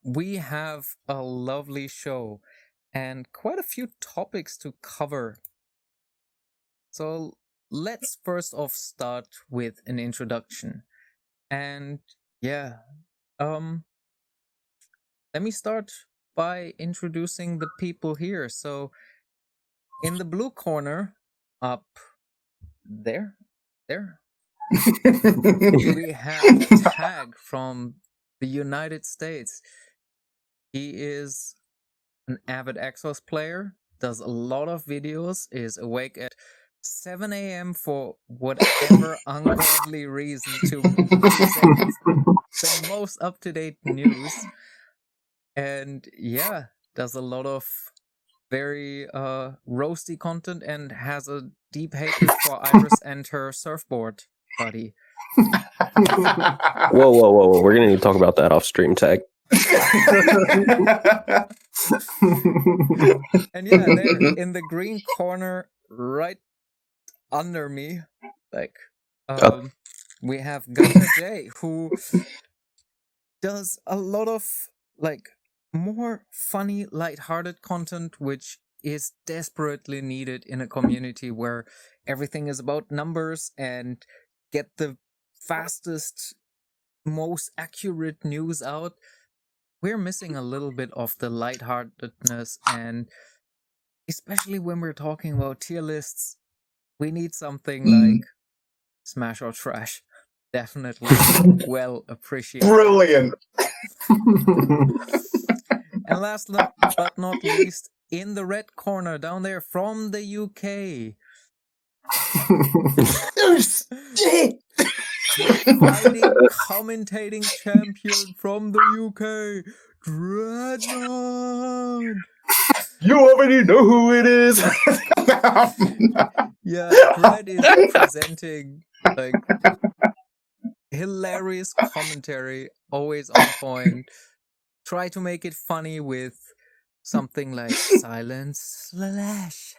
we have a lovely show and quite a few topics to cover. So let's first off start with an introduction. And yeah, let me start by introducing the people here. So in the blue corner, up there, we have Tag from the United States. He is an avid Exos player, does a lot of videos, is awake at 7 a.m. for whatever ungodly reason to present the most up-to-date news. And yeah, does a lot of very roasty content and has a deep hatred for Iris and her surfboard buddy. Whoa. We're going to need to talk about that off stream, Tag. And yeah, there in the green corner, right under me, like, we have GachaJay, who does a lot of like more funny, lighthearted content, which is desperately needed in a community where everything is about numbers and get the fastest, most accurate news out. We're missing a little bit of the lightheartedness, and especially when we're talking about tier lists, we need something like Smash or Trash. Definitely well appreciated. Brilliant. And last but not least, in the red corner down there from the UK, fighting commentating champion from the UK, Dreadnought. You already know who it is. Yeah, Dread is presenting like hilarious commentary, always on point. Try to make it funny with something like silence slash.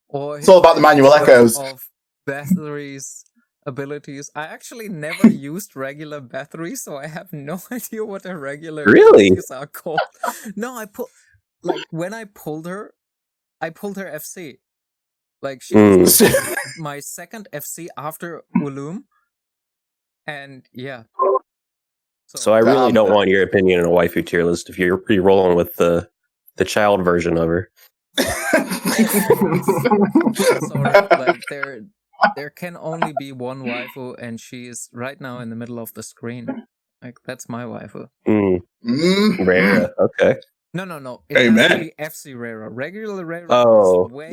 Or it's all about the manual echoes of Bathory's abilities. I actually never used regular Bathory, so I have no idea what a regular abilities are called. No, when I pulled her FC. Like she was my second FC after Ulum. And yeah. So I really don't want your opinion on a waifu tier list if you're rolling with the child version of her. Sorry, like there can only be one waifu, and she is right now in the middle of the screen. Like that's my waifu. Rare, okay. No. It has to be FC Rara. Regular Rara is way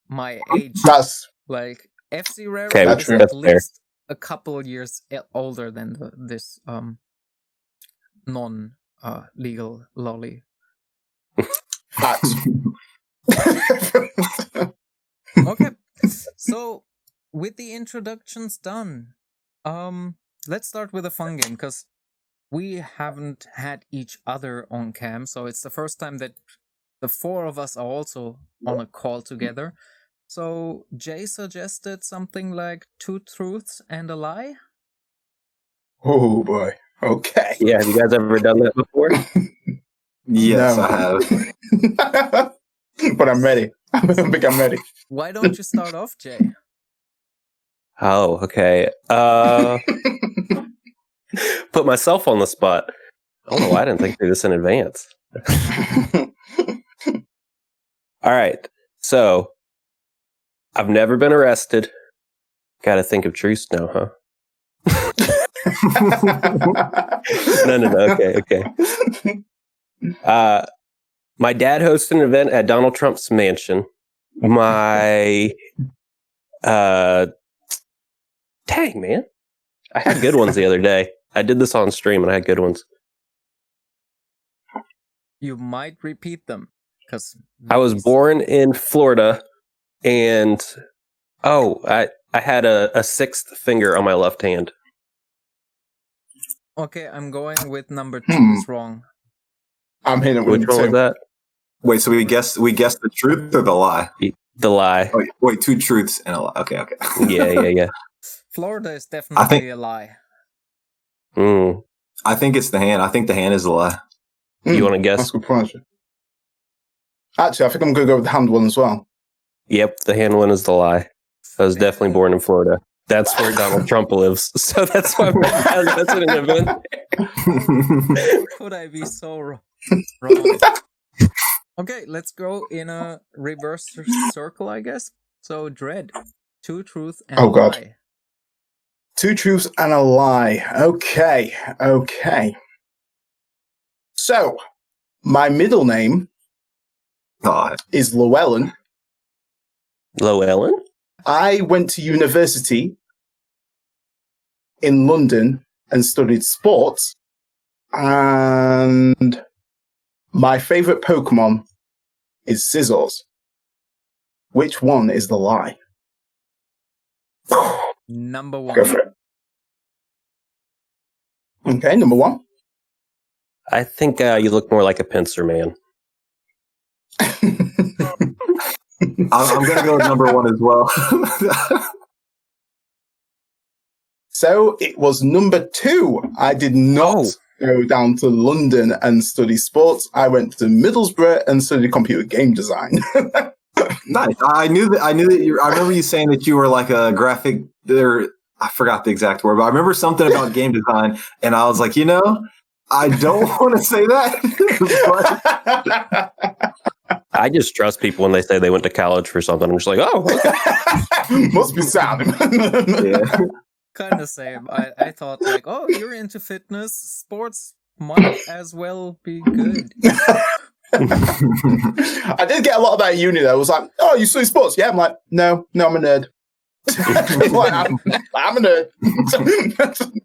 my age. That's like FC Rara is at least a couple years older than this non legal lolly. Facts. Okay, so with the introductions done, let's start with a fun game, because we haven't had each other on cam, so it's the first time that the four of us are also on a call together. So Jay suggested something like 2 truths and a lie. Oh boy. Okay. Yeah, have you guys ever done that before? Yes, I have. But I'm ready. I think I'm ready. Why don't you start off, Jay? Oh, okay. Put myself on the spot. I don't know why I didn't think through this in advance. All right. So, I've never been arrested. Gotta think of truths now, huh? No. Okay. My dad hosted an event at Donald Trump's mansion. My dang, man. I had good ones the other day. I did this on stream and I had good ones. You might repeat them, because I was born in Florida, and I had a sixth finger on my left hand. Okay, I'm going with number 2 is wrong. I'm hitting Which one was that? Wait, so we guessed the truth or the lie? The lie. Oh, wait, 2 truths and a lie. Okay. Yeah. Florida is definitely a lie. I think it's the hand. I think the hand is the lie. You want to That's guess? a good point. Actually, I think I'm going to go with the hand one as well. Yep, the hand one is the lie. I was definitely born in Florida. That's where Donald Trump lives. So that's why that's an event. Could I be so wrong? Okay, let's go in a reverse circle, I guess. So, Dread, 2 truths and a God. lie. 2 truths and a lie. Okay. So, my middle name is Llewellyn. Llewellyn? I went to university in London and studied sports. And my favorite Pokemon is Scizors. Which one is the lie? Number 1. Go for it. Okay, number 1. I think you look more like a pincer man. I'm going to go with number 1 as well. So it was number 2. I did not go down to London and study sports. I went to Middlesbrough and studied computer game design. Nice. I knew that. I remember you saying that you were like a graphic. I forgot the exact word, but I remember something about game design, and I was like, I don't want to say that. I just trust people when they say they went to college for something. I'm just like, oh, okay. Must be sound. Yeah. Kind of same. I thought like, oh, you're into fitness. Sports might as well be good. I did get a lot of that at uni though. I was like, oh, you study sports? Yeah. I'm like, no, I'm a nerd. I'm a nerd.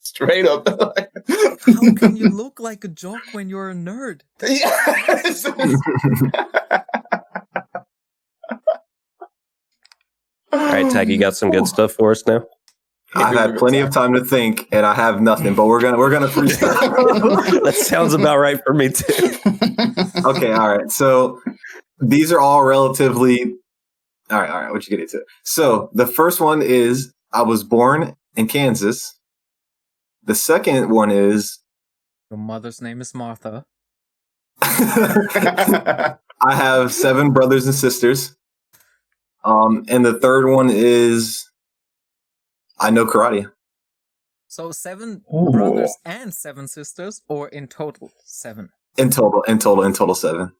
Straight up. How can you look like a jock when you're a nerd? All right, Tag, you got some good stuff for us now? I've had plenty of time to think, and I have nothing. But we're gonna freestyle. That sounds about right for me too. Okay, all right. So these are all relatively. All right. What you get into? So the first one is I was born in Kansas. The second one is Your mother's name is Martha. I have 7 brothers and sisters. And the third one is I know karate. So 7 brothers and 7 sisters, or in total 7? In total 7.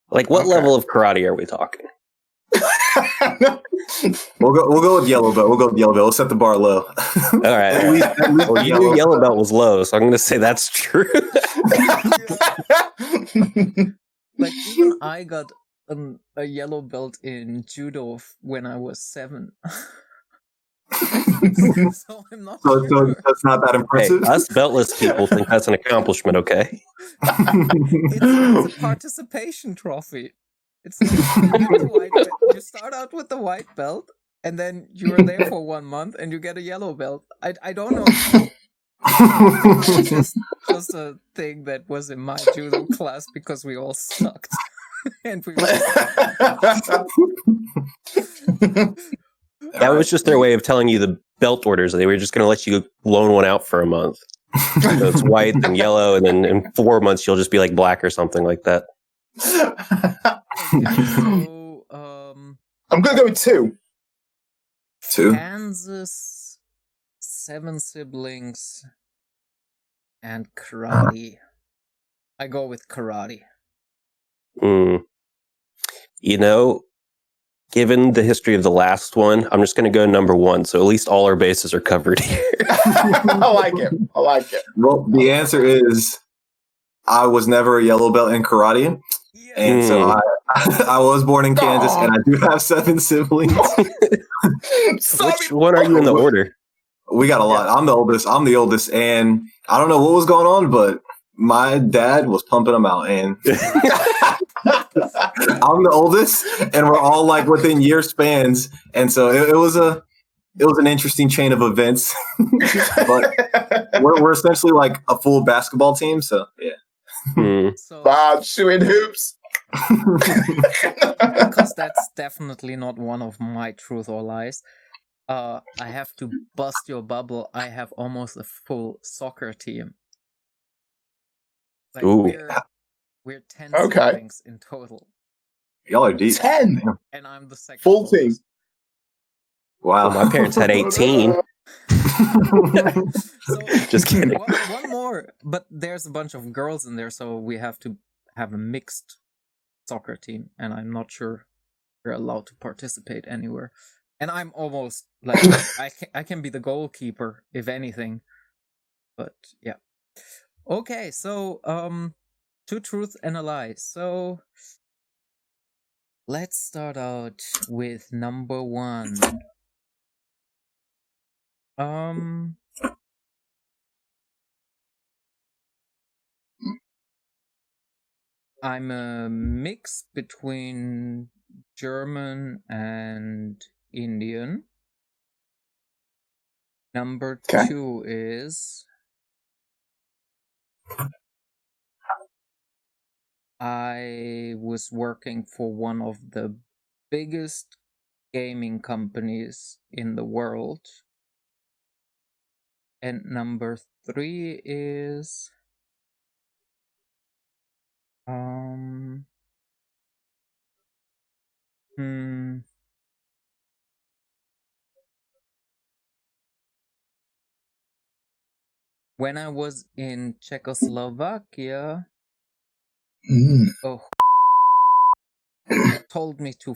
Like, what level of karate are we talking? We'll go with yellow belt. We'll set the bar low. All right. At least Well, you knew yellow belt was low, so I'm going to say that's true. Like, even I got a yellow belt in judo when I was 7. So I'm not So sure. that's not that Hey, impressive. us beltless people think that's an accomplishment, okay? It's a participation trophy. It's like you start out with the white belt, and then you're there for 1 month, and you get a yellow belt. I don't know. It's just a thing that was in my judo class because we all sucked. And we That was just their way of telling you the belt orders. They were just going to let you loan one out for a month. So it's white and yellow, and then in 4 months you'll just be like black or something like that. Okay, so I'm gonna go with 2. 2. Kansas, 7 siblings, and karate. I go with karate. Given the history of the last one, I'm just going to go number 1. So at least all our bases are covered here. I like it. Well, the answer is I was never a yellow belt in karate. Yeah. And so I was born in Kansas, and I do have 7 siblings. Which one are you in the order? We got a lot. I'm the oldest, and I don't know what was going on, but my dad was pumping them out, and I'm the oldest, and we're all like within year spans, and so it was an interesting chain of events. But we're essentially like a full basketball team, so yeah. So, Bob shooting hoops. because that's definitely not one of my truth or lies. I have to bust your bubble. I have almost a full soccer team. Like Ooh. we're 10 Okay. siblings in total, Y'all are deep. 10. and I'm the second. Full team. oldest. Wow. Well, my parents had 18. So Just kidding. one more, but there's a bunch of girls in there, so we have to have a mixed soccer team, and I'm not sure we're allowed to participate anywhere. And I'm almost like I can be the goalkeeper if anything, but yeah. Okay, so two truths and a lie. So let's start out with number 1. I'm a mix between German and Indian. Number Okay. 2 is I was working for one of the biggest gaming companies in the world. And number 3 is when I was in Czechoslovakia, told me to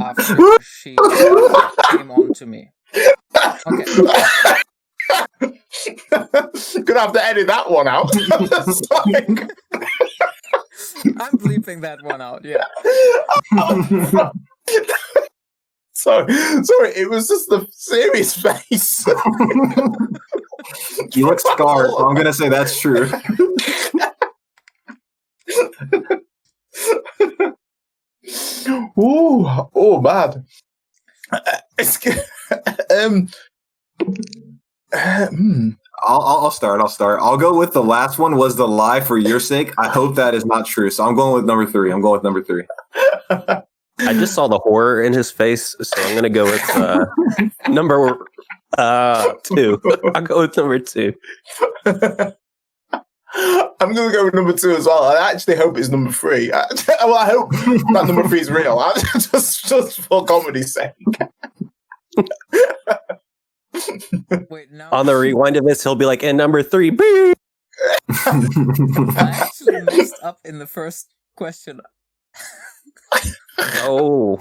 after she came on to me. Okay. Gonna have to edit that one out. It's like- I'm bleeping that one out, yeah. Sorry, it was just the serious face. You look scarred, so I'm gonna say that's true. Oh, bad. I'll start. I'll go with the last one was the lie for your sake. I hope that is not true. So I'm going with number 3. I just saw the horror in his face, so I'm gonna go with number 2. I'll go with number 2. I'm going to go with number 2 as well. I actually hope it's number 3. I hope that number 3 is real. Just for comedy's sake. Wait, now On the rewind of this, he'll be like, and number 3, beep! I actually messed up in the first question. Oh.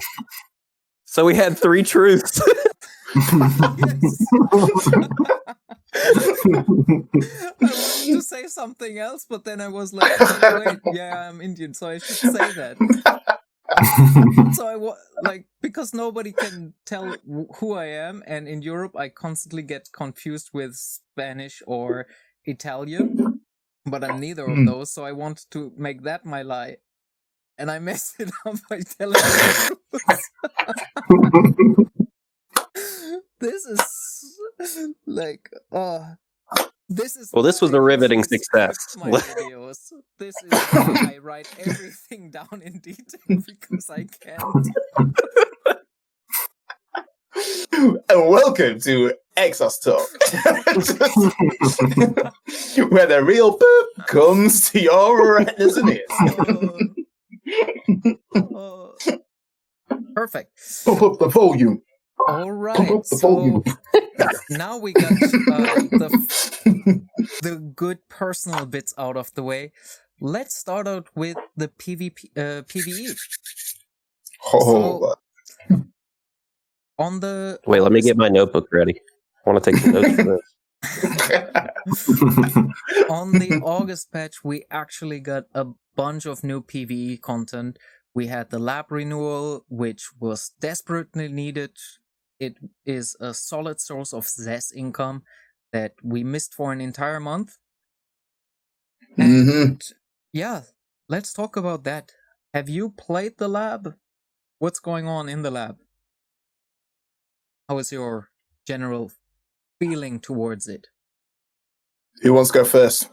So we had 3 truths. Yes. I wanted to say something else, but then I was like, oh, wait, yeah, I'm Indian, so I should say that. So because nobody can tell who I am, and in Europe I constantly get confused with Spanish or Italian, but I'm neither of those, so I wanted to make that my lie. And I messed it up by telling the truth. This is like, this is. Well, this was why a I riveting usually success. script my videos. This is why I write everything down in detail, because I can't. And welcome to Exos Talk, where the real poop comes to your retinas and ears. Perfect. Pump up the volume. All right. Pump up the So volume. now we got the good personal bits out of the way. Let's start out with the PvE. Oh, On the Wait, let me get my notebook ready. I want to take some notes for this. on the August patch, we actually got a bunch of new PvE content. We had the lab renewal, which was desperately needed. It is a solid source of ZES income that we missed for an entire month. And yeah, let's talk about that. Have you played the lab? What's going on in the lab? How is your general feeling towards it? Who wants to go first?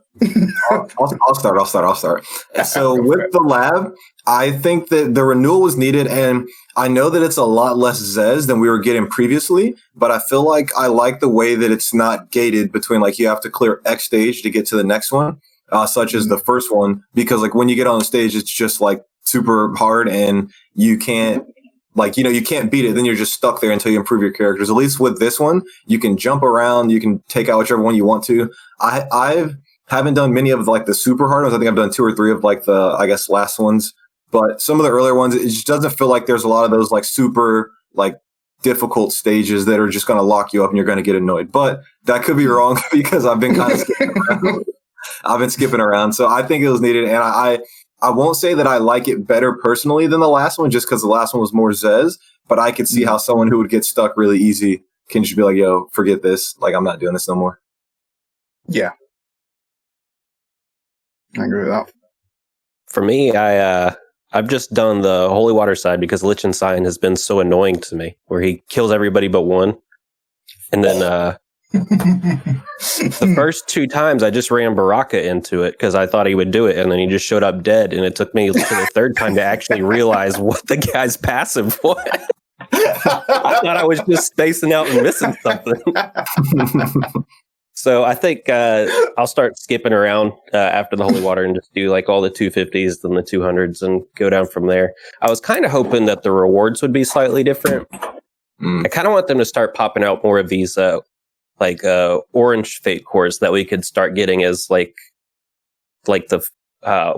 I'll start. So with the lab, I think that the renewal was needed, and I know that it's a lot less Zez than we were getting previously, but I feel like I like the way that it's not gated between like you have to clear X stage to get to the next one, such as the first one, because like when you get on the stage, it's just like super hard and you can't you can't beat it. Then you're just stuck there until you improve your characters. At least with this one, you can jump around, you can take out whichever one you want to. I haven't done many of like the super hard ones. I think I've done 2 or 3 of like the, I guess, last ones. But some of the earlier ones, it just doesn't feel like there's a lot of those like super like difficult stages that are just going to lock you up and you're going to get annoyed. But that could be wrong because I've been kind of skipping around. I've been skipping around. So I think it was needed. And I won't say that I like it better personally than the last one just because the last one was more Zez. But I could see how someone who would get stuck really easy can just be like, yo, forget this. Like, I'm not doing this no more. Yeah. I agree with that. For me, I've just done the holy water side because Liechtenstein has been so annoying to me, where he kills everybody but one. And then the first 2 times I just ran Baraka into it because I thought he would do it, and then he just showed up dead. And it took me to the 3rd time to actually realize what the guy's passive was. I thought I was just spacing out and missing something. So I think I'll start skipping around after the holy water and just do like all the 250s and the 200s and go down from there. I was kind of hoping that the rewards would be slightly different. I kind of want them to start popping out more of these orange fate cores that we could start getting as like the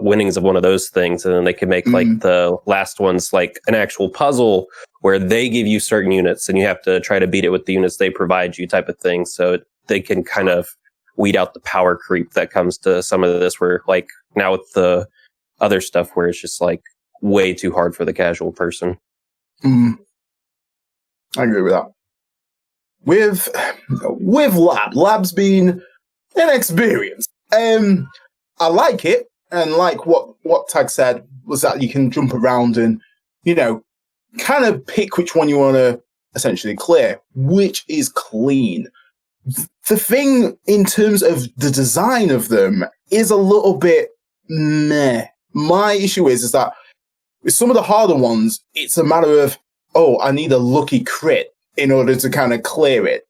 winnings of one of those things, and then they could make like the last ones like an actual puzzle where they give you certain units and you have to try to beat it with the units they provide you, type of thing. So they can kind of weed out the power creep that comes to some of this, where like now with the other stuff where it's just like way too hard for the casual person. I agree with that. With Lab's been an experience. I like it, and like what Tag said was that you can jump around and, you know, kind of pick which one you want to essentially clear, which is clean. The thing in terms of the design of them is a little bit meh. My issue is that with some of the harder ones, it's a matter of, oh, I need a lucky crit in order to kind of clear it,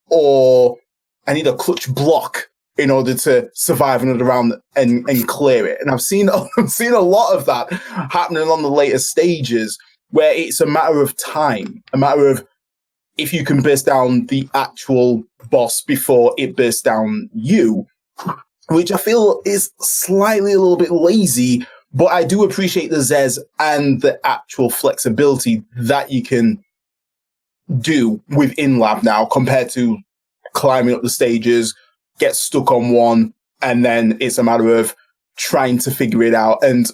or I need a clutch block in order to survive another round and clear it. And I've seen a lot of that happening on the later stages, where it's a matter of time, a matter of if you can burst down the actual boss before it bursts down you, which I feel is slightly a little bit lazy, but I do appreciate the Zez and the actual flexibility that you can do within Lab now compared to climbing up the stages, get stuck on one, and then it's a matter of trying to figure it out. And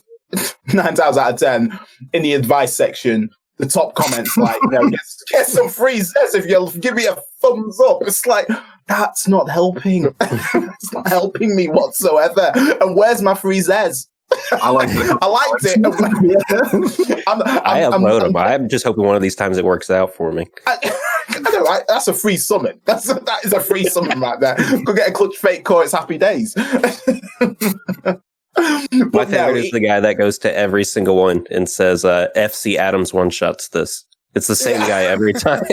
9 times out of 10, in the advice section, the top comments like, you know, get some free Zez if you'll give me a thumbs up. It's like, that's not helping. It's not helping me whatsoever. And where's my free Zez? I liked it. I liked it. I upload them. I'm just hoping one of these times it works out for me. I know, right? That's a free summon. That is a free summon right there. Go get a clutch fate core. It's happy days. My favorite is the guy that goes to every single one and says, FC Adams one-shots this. It's the same guy every time.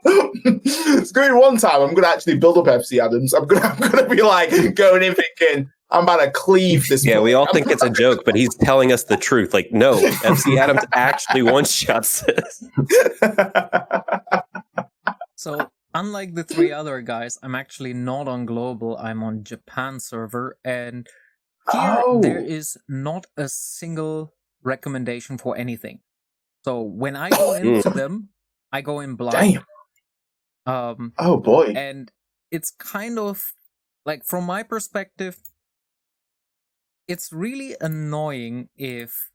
It's going to be one time I'm going to actually build up FC Adams. I'm going to be like going in thinking, I'm about to cleave this. Yeah, we all think it's a joke, but he's telling us the truth. Like, no, FC Adams actually one-shots this. So, unlike the 3 other guys, I'm actually not on global. I'm on Japan server, and here there is not a single recommendation for anything. So when I go into them, I go in blind. Damn. Oh boy. And it's kind of like, from my perspective, it's really annoying if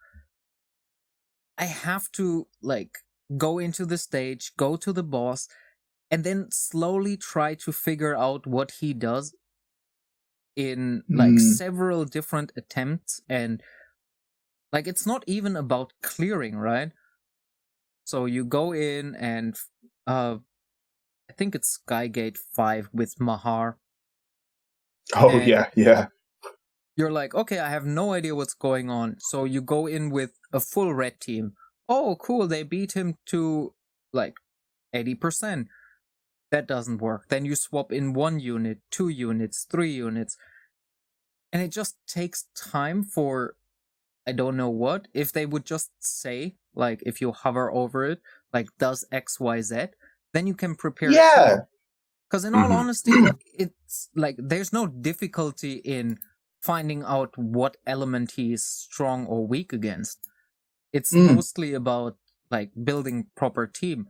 I have to like go into the stage, go to the boss, and then slowly try to figure out what he does in like several different attempts. And like, it's not even about clearing, right? So you go in and I think it's Skygate 5 with Mahar. Oh, And yeah. you're like, okay, I have no idea what's going on. So you go in with a full red team. Oh, cool, they beat him to like 80%. That doesn't work. Then you swap in 1 unit, 2 units, 3 units. And it just takes time for I don't know what. If they would just say, like, if you hover over it, like, does XYZ, then you can prepare a Yeah. team. Because in all honesty, it's like there's no difficulty in finding out what element he is strong or weak against. It's mostly about like building proper team.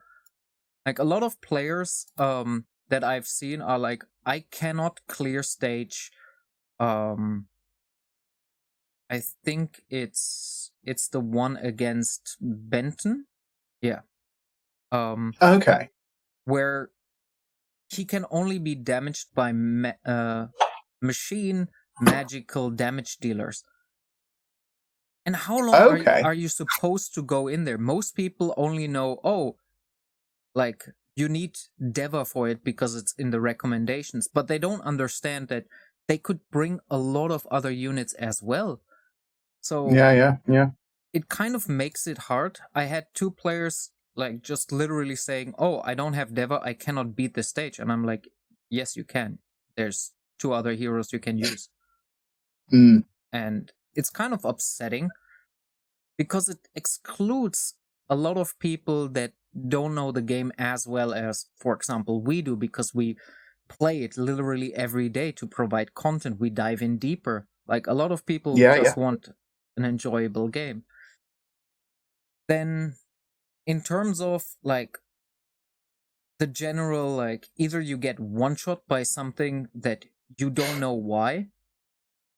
Like a lot of players that I've seen are like, I cannot clear stage I think it's the one against Benton. Yeah. Okay. Where he can only be damaged by machine magical damage dealers. And how long are you supposed to go in there? Most people only know, like, you need Deva for it because it's in the recommendations, but they don't understand that they could bring a lot of other units as well. So yeah. it kind of makes it hard. I had 2 players like just literally saying, "Oh, I don't have Deva, I cannot beat the stage." And I'm like, "Yes, you can. There's 2 other heroes you can use." And it's kind of upsetting because it excludes a lot of people that don't know the game as well as, for example, we do, because we play it literally every day to provide content. We dive in deeper. Like a lot of people just want an enjoyable game. Then in terms of like the general, like, either you get one shot by something that you don't know why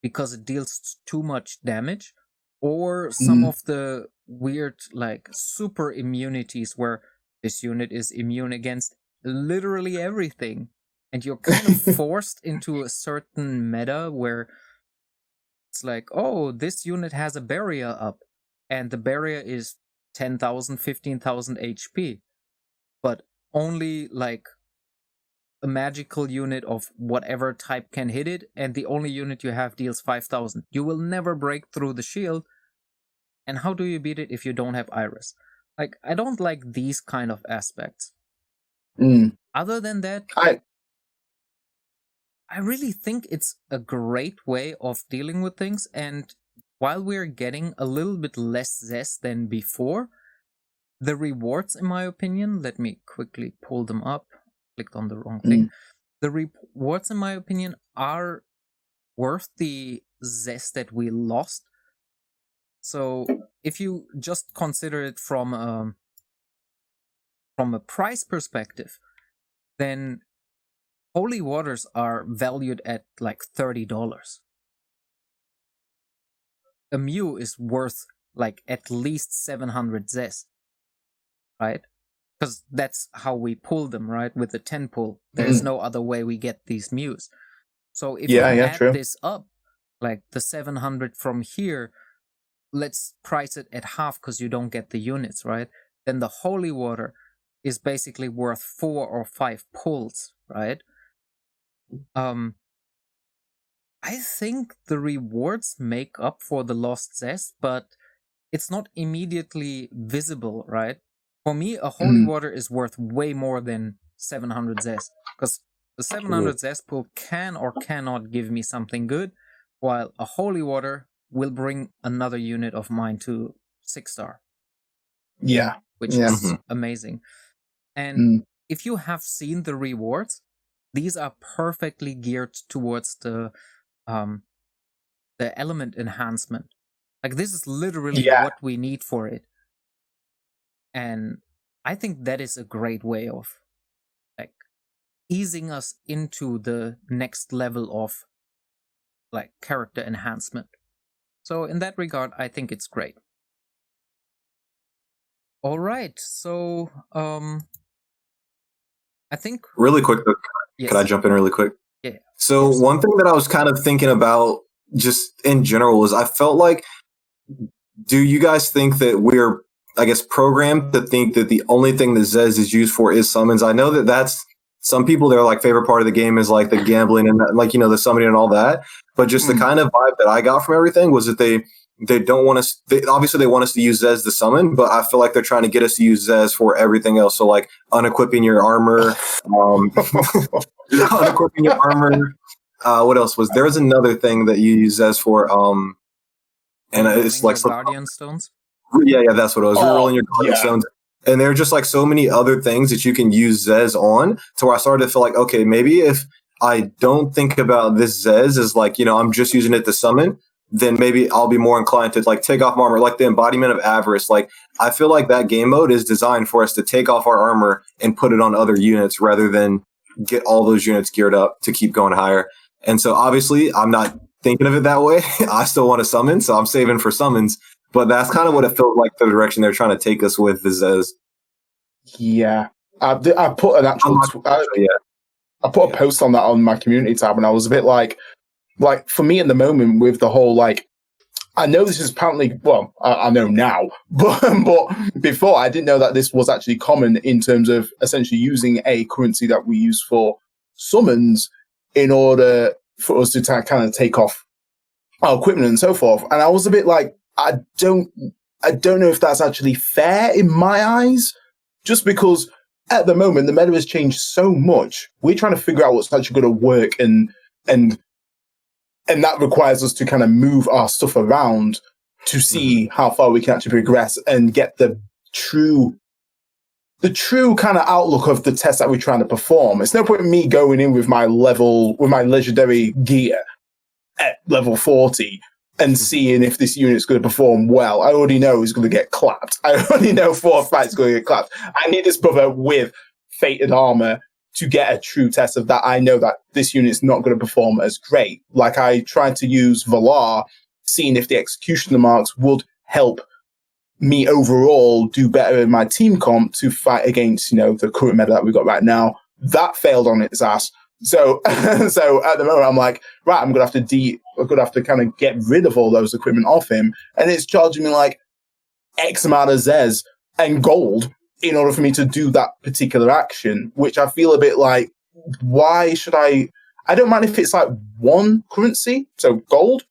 because it deals too much damage, or some of the weird like super immunities where this unit is immune against literally everything, and you're kind of forced into a certain meta where it's like, oh, this unit has a barrier up, and the barrier is 10,000, 15,000 HP, but only like a magical unit of whatever type can hit it, and the only unit you have deals 5,000. You will never break through the shield. And how do you beat it if you don't have Iris? Like, I don't like these kind of aspects. Other than that, I really think it's a great way of dealing with things, and while we're getting a little bit less zest than before, the rewards, in my opinion, let me quickly pull them up. Clicked on the wrong thing. The rewards, in my opinion, are worth the zest that we lost. So if you just consider it from a price perspective, then holy waters are valued at like $30. A Mew is worth like at least 700 zest, right? Because that's how we pull them, right? With the 10 pull. There's no other way we get these Mews. So if you add this up, like the 700 from here, let's price it at half because you don't get the units, right? Then the holy water is basically worth 4 or 5 pulls, right? I think the rewards make up for the lost zest, but it's not immediately visible, right? For me, a holy water is worth way more than 700 zest, because the 700 zest pool can or cannot give me something good, while a holy water will bring another unit of mine to 6-star. Yeah. Which is amazing. And if you have seen the rewards, these are perfectly geared towards the element enhancement. Like, this is literally what we need for it. And I think that is a great way of like easing us into the next level of like character enhancement. So in that regard, I think it's great. All right, so I think really quick. Could I jump in really quick? Yeah. So one thing that I was kind of thinking about just in general is I felt like, do you guys think that we're, I guess, programmed to think that the only thing that Zez is used for is summons? I know that that's some people, their like favorite part of the game is like the gambling and like, you know, the summoning and all that. But just the kind of vibe that I got from everything was that they don't want us. Obviously, they want us to use Zez to summon, but I feel like they're trying to get us to use Zez for everything else. So, like unequipping your armor, unequipping your armor. What else was there? Was another thing that you use Zez for? And it's like Guardian Stones. Yeah, that's what it was. Rerolling your Guardian Stones. And there are just like so many other things that you can use Zez on, to where I started to feel like, okay, maybe if I don't think about this Zez as like, you know, I'm just using it to summon, then maybe I'll be more inclined to like take off my armor, like the embodiment of avarice. Like I feel like that game mode is designed for us to take off our armor and put it on other units rather than get all those units geared up to keep going higher. And so obviously I'm not thinking of it that way. I still want to summon, so I'm saving for summons. But that's kind of what it felt like, the direction they're trying to take us with the Zez. Yeah. I put an actual I put a post on that on my community tab, and I was a bit like for me at the moment with the whole like, I know this is apparently, well, I know now, but before I didn't know that this was actually common in terms of essentially using a currency that we use for summons in order for us to kind of take off our equipment and so forth. And I was a bit like, I don't know if that's actually fair in my eyes, just because at the moment the meta has changed so much. We're trying to figure out what's actually going to work, and that requires us to kind of move our stuff around to see how far we can actually progress and get the true kind of outlook of the test that we're trying to perform. It's no point in me going in with my legendary gear at level 40 and seeing if this unit's going to perform well. I already know it's going to get clapped. I already know 4 or 5 is going to get clapped. I need this brother with fated armor to get a true test of that. I know that this unit's not going to perform as great. Like I tried to use Valar, seeing if the executioner marks would help me overall do better in my team comp to fight against, you know, the current meta that we've got right now. That failed on its ass. So at the moment I'm like, right, I'm gonna have to kind of get rid of all those equipment off him, and it's charging me like X amount of Zez and gold in order for me to do that particular action, which I feel a bit like, why should I don't mind if it's like one currency, so gold,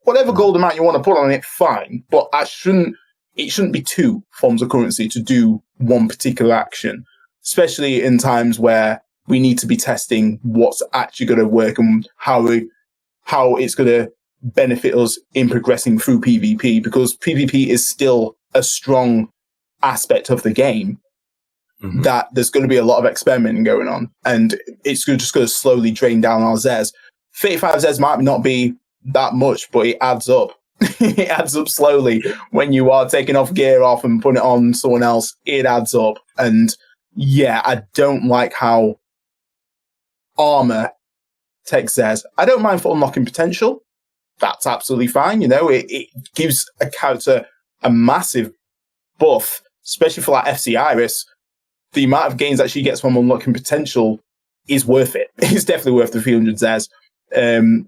whatever gold amount you want to put on it, fine, but it shouldn't be 2 forms of currency to do one particular action, especially in times where we need to be testing what's actually going to work and how it's going to benefit us in progressing through PvP, because PvP is still a strong aspect of the game. That there's going to be a lot of experimenting going on, and it's just going to slowly drain down our Zez. 35 Zez might not be that much, but it adds up. It adds up slowly. When you are taking off gear off and putting it on someone else, it adds up. And yeah, I don't like how armor takes Zez. I don't mind for unlocking potential. That's absolutely fine. You know, it gives a character a massive buff, especially for like FC Iris. The amount of gains that she gets from unlocking potential is worth it. It's definitely worth the 300 Zez,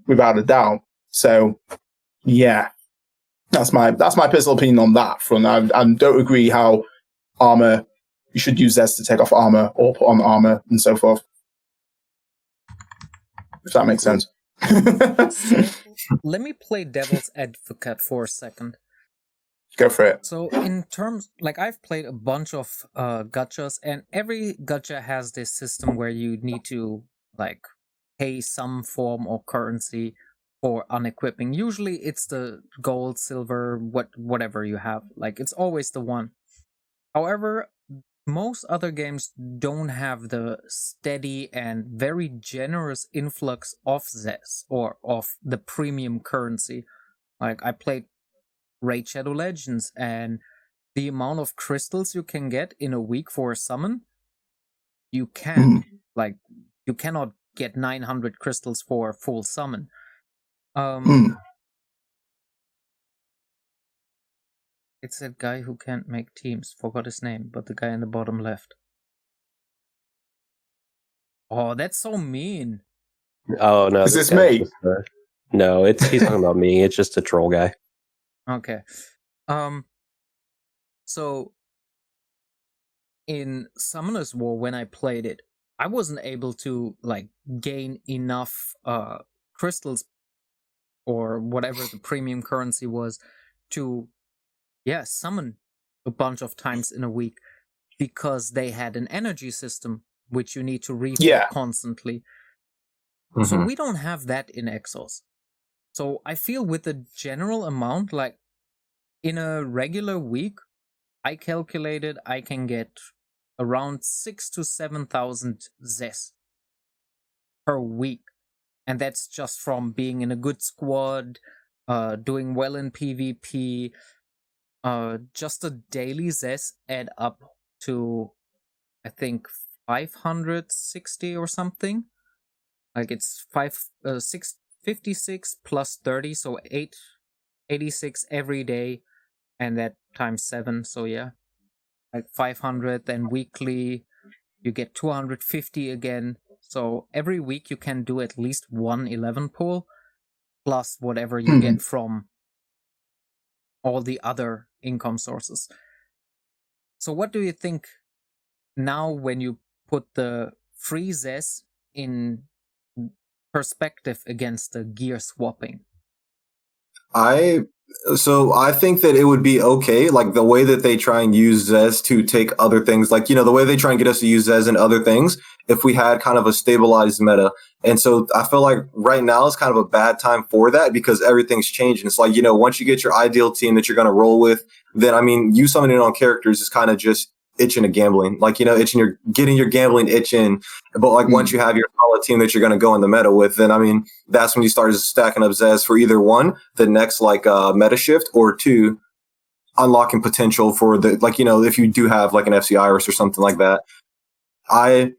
without a doubt. So, yeah, that's my personal opinion on that front. I don't agree how armor, you should use Zez to take off armor or put on armor and so forth. If that makes sense. Let me play devil's advocate for a second. Go for it. So in terms, like I've played a bunch of gachas, and every gacha has this system where you need to like pay some form of currency for unequipping. Usually it's the gold, silver, whatever you have. Like it's always the one. However, most other games don't have the steady and very generous influx of Zez or of the premium currency. Like I played Raid Shadow Legends, and the amount of crystals you can get in a week for a summon, you can't. Like you cannot get 900 crystals for a full summon. It's that guy who can't make teams. Forgot his name, but the guy in the bottom left. Oh, that's so mean. Oh no! Is this me? No, he's talking about me. It's just a troll guy. Okay. So in Summoner's War, when I played it, I wasn't able to like gain enough crystals or whatever the premium currency was to summon a bunch of times in a week, because they had an energy system which you need to refill constantly. So we don't have that in Exos. So I feel with the general amount, like in a regular week, I calculated I can get around 6,000 to 7,000 Zes per week. And that's just from being in a good squad, doing well in PvP. Just the daily Zes add up to, I think, 560 or something. Like it's 56 plus 30, so 886 every day, and that times 7, so yeah, like 500. Then weekly you get 250 again, so every week you can do at least one 11 pull plus whatever you get from all the other income sources. So what do you think now when you put the free Zes in perspective against the gear swapping? So I think that it would be okay, like the way that they try and use Zez to take other things, like, the way they try and get us to use Zez and other things, if we had kind of a stabilized meta. And so I feel like right now is kind of a bad time for that, because everything's changing. It's like, once you get your ideal team that you're going to roll with, then, you summoning on characters is kind of just itching to gambling, like, getting your gambling itch in. But like once you have your solid team that you're going to go in the meta with, then that's when you start stacking up Zez for either one, the next like meta shift, or two, unlocking potential for the, like, if you do have like an FC Iris or something like that. I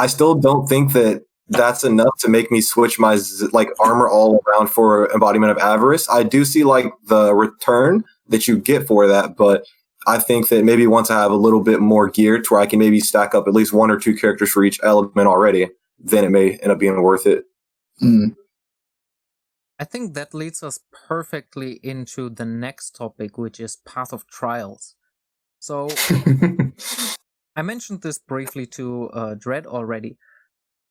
still don't think that that's enough to make me switch my like armor all around for Embodiment of Avarice. I do see like the return that you get for that, but I think that maybe once I have a little bit more gear to where I can maybe stack up at least 1 or 2 characters for each element already, then it may end up being worth it. I think that leads us perfectly into the next topic, which is Path of Trials. So I mentioned this briefly to Dread already.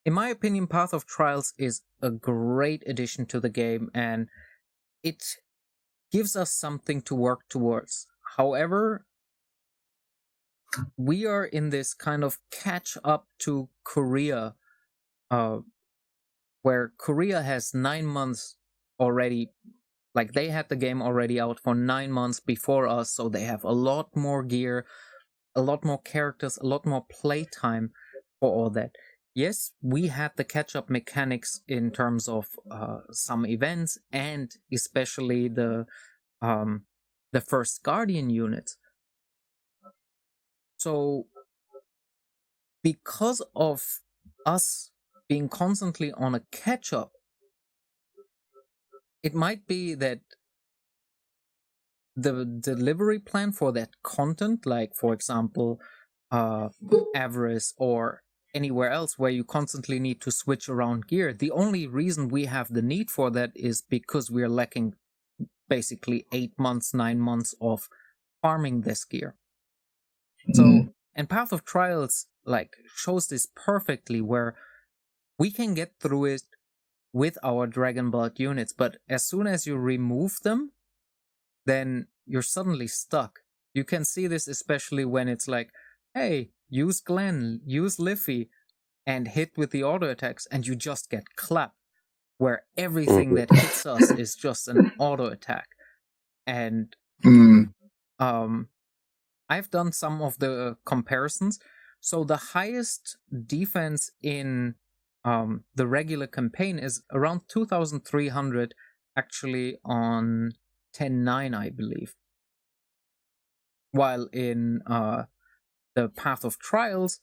In my opinion, Path of Trials is a great addition to the game, and it gives us something to work towards. However, we are in this kind of catch up to Korea, where Korea has 9 months already. Like, they had the game already out for 9 months before us, so they have a lot more gear, a lot more characters, a lot more playtime for all that. Yes, we had the catch-up mechanics in terms of some events, and especially the first Guardian units. So, because of us being constantly on a catch-up, it might be that the delivery plan for that content, like for example, Avarice or anywhere else where you constantly need to switch around gear, the only reason we have the need for that is because we're lacking basically 8 months, 9 months of farming this gear. So, and Path of Trials like shows this perfectly, where we can get through it with our Dragon Blood units, but as soon as you remove them, then you're suddenly stuck. You can see this especially when it's like, hey, use Glenn, use Liffy, and hit with the auto attacks, and you just get clapped, where everything that hits us is just an auto attack. And I've done some of the comparisons. So the highest defense in the regular campaign is around 2,300, actually on 10.9, I believe. While in the Path of Trials,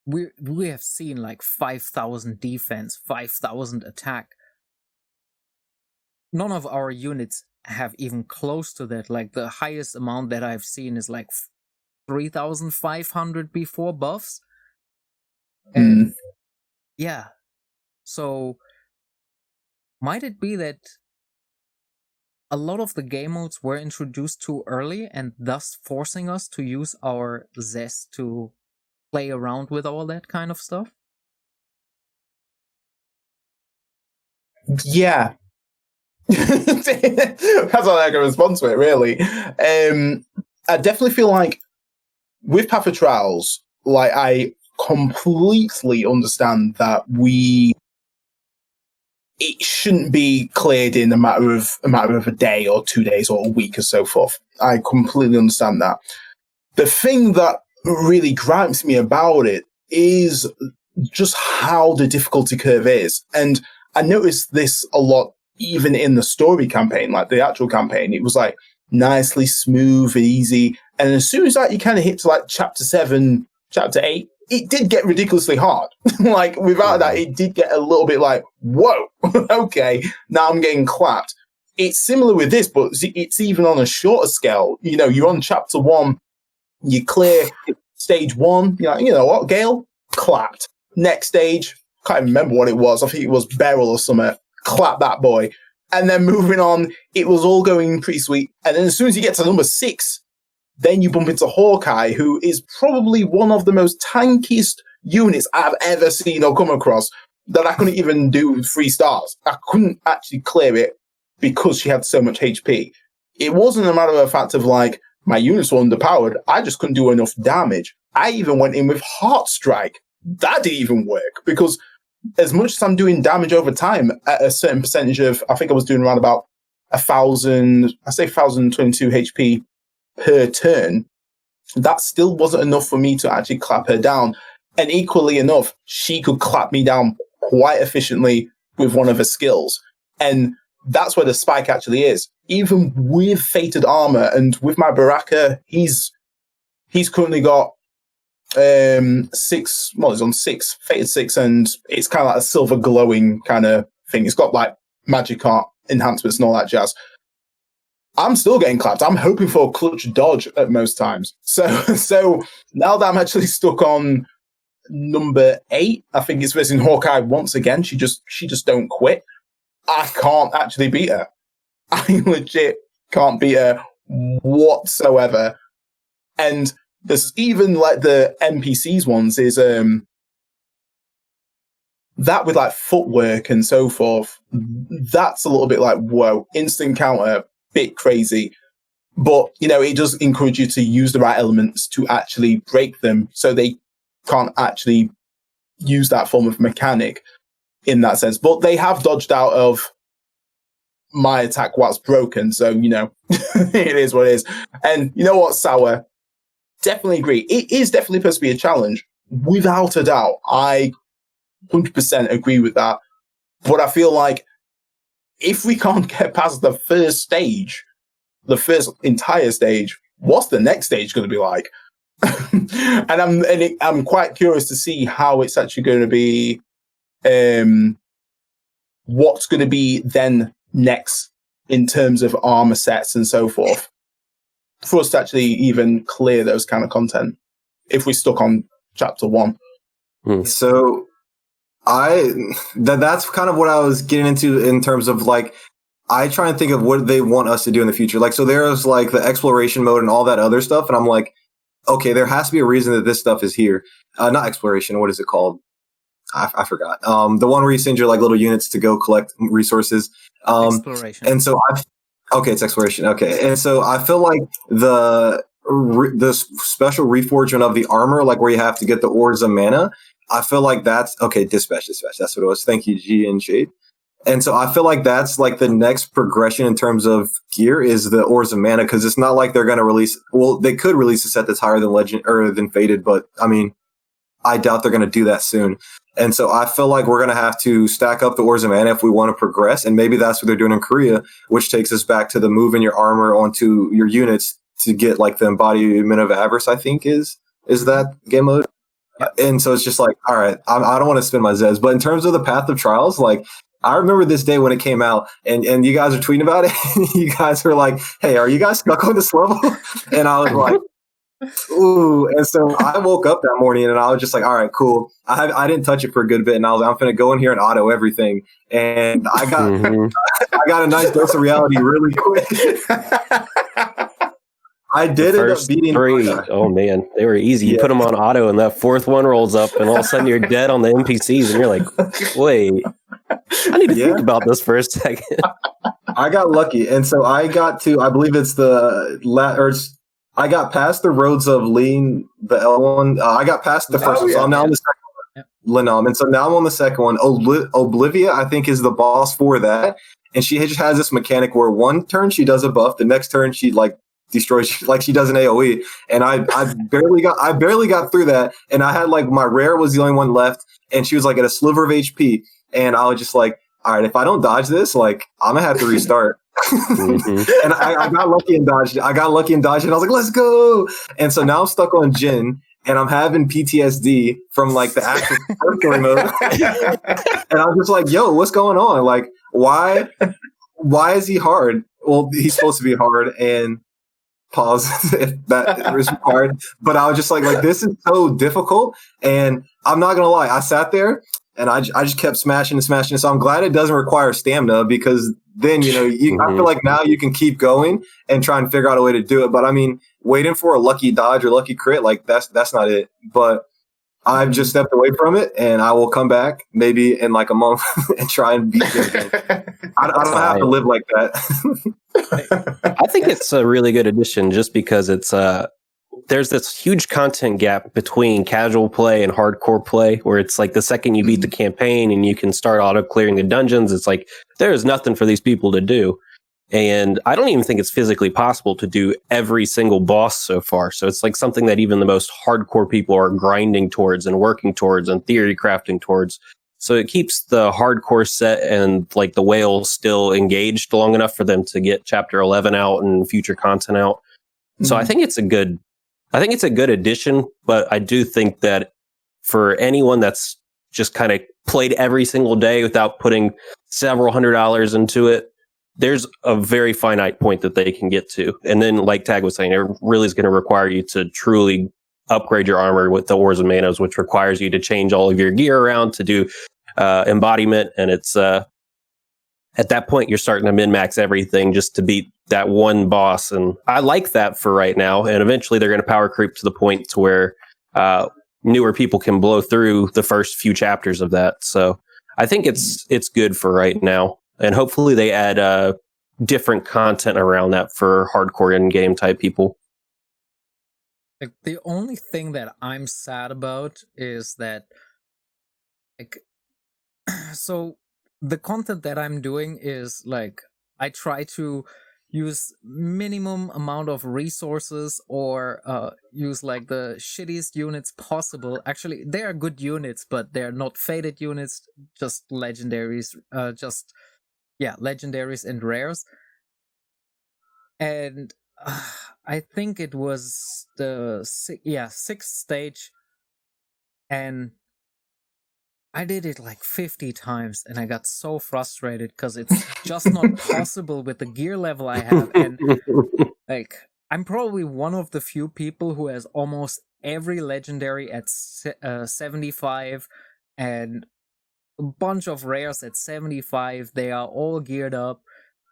we have seen like 5,000 defense, 5,000 attack. None of our units have even close to that. Like the highest amount that I've seen is like 3,500 before buffs. And yeah, so might it be that a lot of the game modes were introduced too early and thus forcing us to use our zest to play around with all that kind of stuff? Yeah. That's all I can respond to it, really. I definitely feel like with Path of Trials, like I completely understand that it shouldn't be cleared in a matter of a day or 2 days or a week or so forth. I completely understand that. The thing that really gripes me about it is just how the difficulty curve is. And I noticed this a lot even in the story campaign, like the actual campaign. It was like nicely smooth and easy. And as soon as you kind of hit to like chapter 7, chapter 8, it did get ridiculously hard. Like without that, it did get a little bit like, whoa, okay, now I'm getting clapped. It's similar with this, but it's even on a shorter scale. You know, you're on chapter 1, you clear stage 1, you're like, you know what, Gale? Clapped. Next stage, can't even remember what it was. I think it was Beryl or something. Clap that boy. And then moving on, it was all going pretty sweet. And then as soon as you get to number 6, then you bump into Hawkeye, who is probably one of the most tankiest units I've ever seen or come across, that I couldn't even do 3 stars. I couldn't actually clear it because she had so much HP. It wasn't a matter of fact of like, my units were underpowered. I just couldn't do enough damage. I even went in with Heart Strike. That didn't even work because as much as I'm doing damage over time at a certain percentage of, I think I was doing around about 1,022 HP per turn, that still wasn't enough for me to actually clap her down. And equally enough, she could clap me down quite efficiently with one of her skills. And that's where the spike actually is. Even with fated armor and with my Baraka, he's currently got 6, well, he's on 6, fated 6, and it's kind of like a silver glowing kind of thing. It's got like magic art enhancements and all that jazz. I'm still getting clapped. I'm hoping for a clutch dodge at most times. So now that I'm actually stuck on number 8, I think it's facing Hawkeye once again. She just don't quit. I can't actually beat her. I legit can't beat her whatsoever. And there's even like the NPCs ones is that with like footwork and so forth. That's a little bit like, whoa, instant counter, bit crazy. But, you know, it does encourage you to use the right elements to actually break them so they can't actually use that form of mechanic in that sense. But they have dodged out of my attack whilst broken. So, you know, it is what it is. And you know what, Sour? Definitely agree. It is definitely supposed to be a challenge. Without a doubt. I 100% agree with that. But I feel like if we can't get past the first stage, the first entire stage, what's the next stage going to be like? And I'm quite curious to see how it's actually going to be, what's going to be then next in terms of armor sets and so forth for us to actually even clear those kind of content if we're stuck on chapter 1. So that's kind of what I was getting into in terms of like, I try and think of what they want us to do in the future. Like, so there's like the exploration mode and all that other stuff. And I'm like, okay, there has to be a reason that this stuff is here. Not exploration. What is it called? I forgot. The one where you send your like little units to go collect resources. Exploration. And so it's exploration. Okay. And so I feel like the special reforgement of the armor, like where you have to get the ores of mana, I feel like that's okay. Dispatch. That's what it was. Thank you, G and Shade. And so I feel like that's like the next progression in terms of gear is the ores of mana, because it's not like they're going to release. Well, they could release a set that's higher than Legend or than Fated, but I mean, I doubt they're going to do that soon. And so I feel like we're going to have to stack up the ores of mana if we want to progress. And maybe that's what they're doing in Korea, which takes us back to the moving your armor onto your units to get like the embodiment of Avarice, I think is that game mode. And so it's just like, all right, I don't want to spend my Zeds. But in terms of the Path of Trials, like, I remember this day when it came out and you guys are tweeting about it. You guys were like, hey, are you guys stuck on this level? And I was like, ooh. And so I woke up that morning and I was just like, all right, cool. I didn't touch it for a good bit. And I was like, I'm going to go in here and auto everything. And I got a nice dose of reality really quick. I did end up beating 3. Oh man, they were easy. You put them on auto, and that 4th one rolls up, and all of a sudden you're dead on the NPCs, and you're like, "Wait, I need to Yeah. think about this for a second. I got lucky, and so I got to. I believe it's I got past the roads of Lean, the L1. I got past the first one, so I'm now on the second one, Lenum, and so now I'm on the second one. Oblivia, I think, is the boss for that, and she just has this mechanic where one turn she does a buff, the next turn she like destroys, like she does an AOE, and I barely got through that, and I had like my rare was the only one left, and she was like at a sliver of HP, and I was just like, all right, if I don't dodge this, like I'm gonna have to restart. And I got lucky and dodged it. I was like, let's go. And so now I'm stuck on Jin, and I'm having PTSD from like the actual story mode. And I'm just like, yo, what's going on? Like, why is he hard? Well, he's supposed to be hard, and pause if that is required. But I was just like this is so difficult. And I'm not gonna lie, I sat there and I just kept smashing and smashing. So I'm glad it doesn't require stamina, because then, you know, I feel like now you can keep going and try and figure out a way to do it. But I mean, waiting for a lucky dodge or lucky crit, like that's not it. But I've just stepped away from it, and I will come back maybe in like a month and try and beat it. I don't have to live like that. I think it's a really good addition, just because it's there's this huge content gap between casual play and hardcore play, where it's like the second you beat the campaign and you can start auto clearing the dungeons, it's like there's nothing for these people to do. And I don't even think it's physically possible to do every single boss so far. So it's like something that even the most hardcore people are grinding towards and working towards and theory crafting towards. So it keeps the hardcore set and like the whales still engaged long enough for them to get chapter 11 out and future content out. So I think it's a good addition, but I do think that for anyone that's just kind of played every single day without putting several $100s into it, there's a very finite point that they can get to. And then, like Tag was saying, it really is going to require you to truly upgrade your armor with the Ores and Manos, which requires you to change all of your gear around to do embodiment. And it's at that point, you're starting to min-max everything just to beat that one boss. And I like that for right now. And eventually they're going to power creep to the point to where newer people can blow through the first few chapters of that. So I think it's good for right now. And hopefully they add different content around that for hardcore in-game type people. Like, the only thing that I'm sad about is that, like, so the content that I'm doing is like, I try to use minimum amount of resources, or use like the shittiest units possible. Actually, they are good units, but they're not fated units, just legendaries, legendaries and rares. And I think it was the sixth stage, and I did it like 50 times, and I got so frustrated because it's just not possible with the gear level I have. And like, I'm probably one of the few people who has almost every legendary at 75 and a bunch of rares at 75. They are all geared up.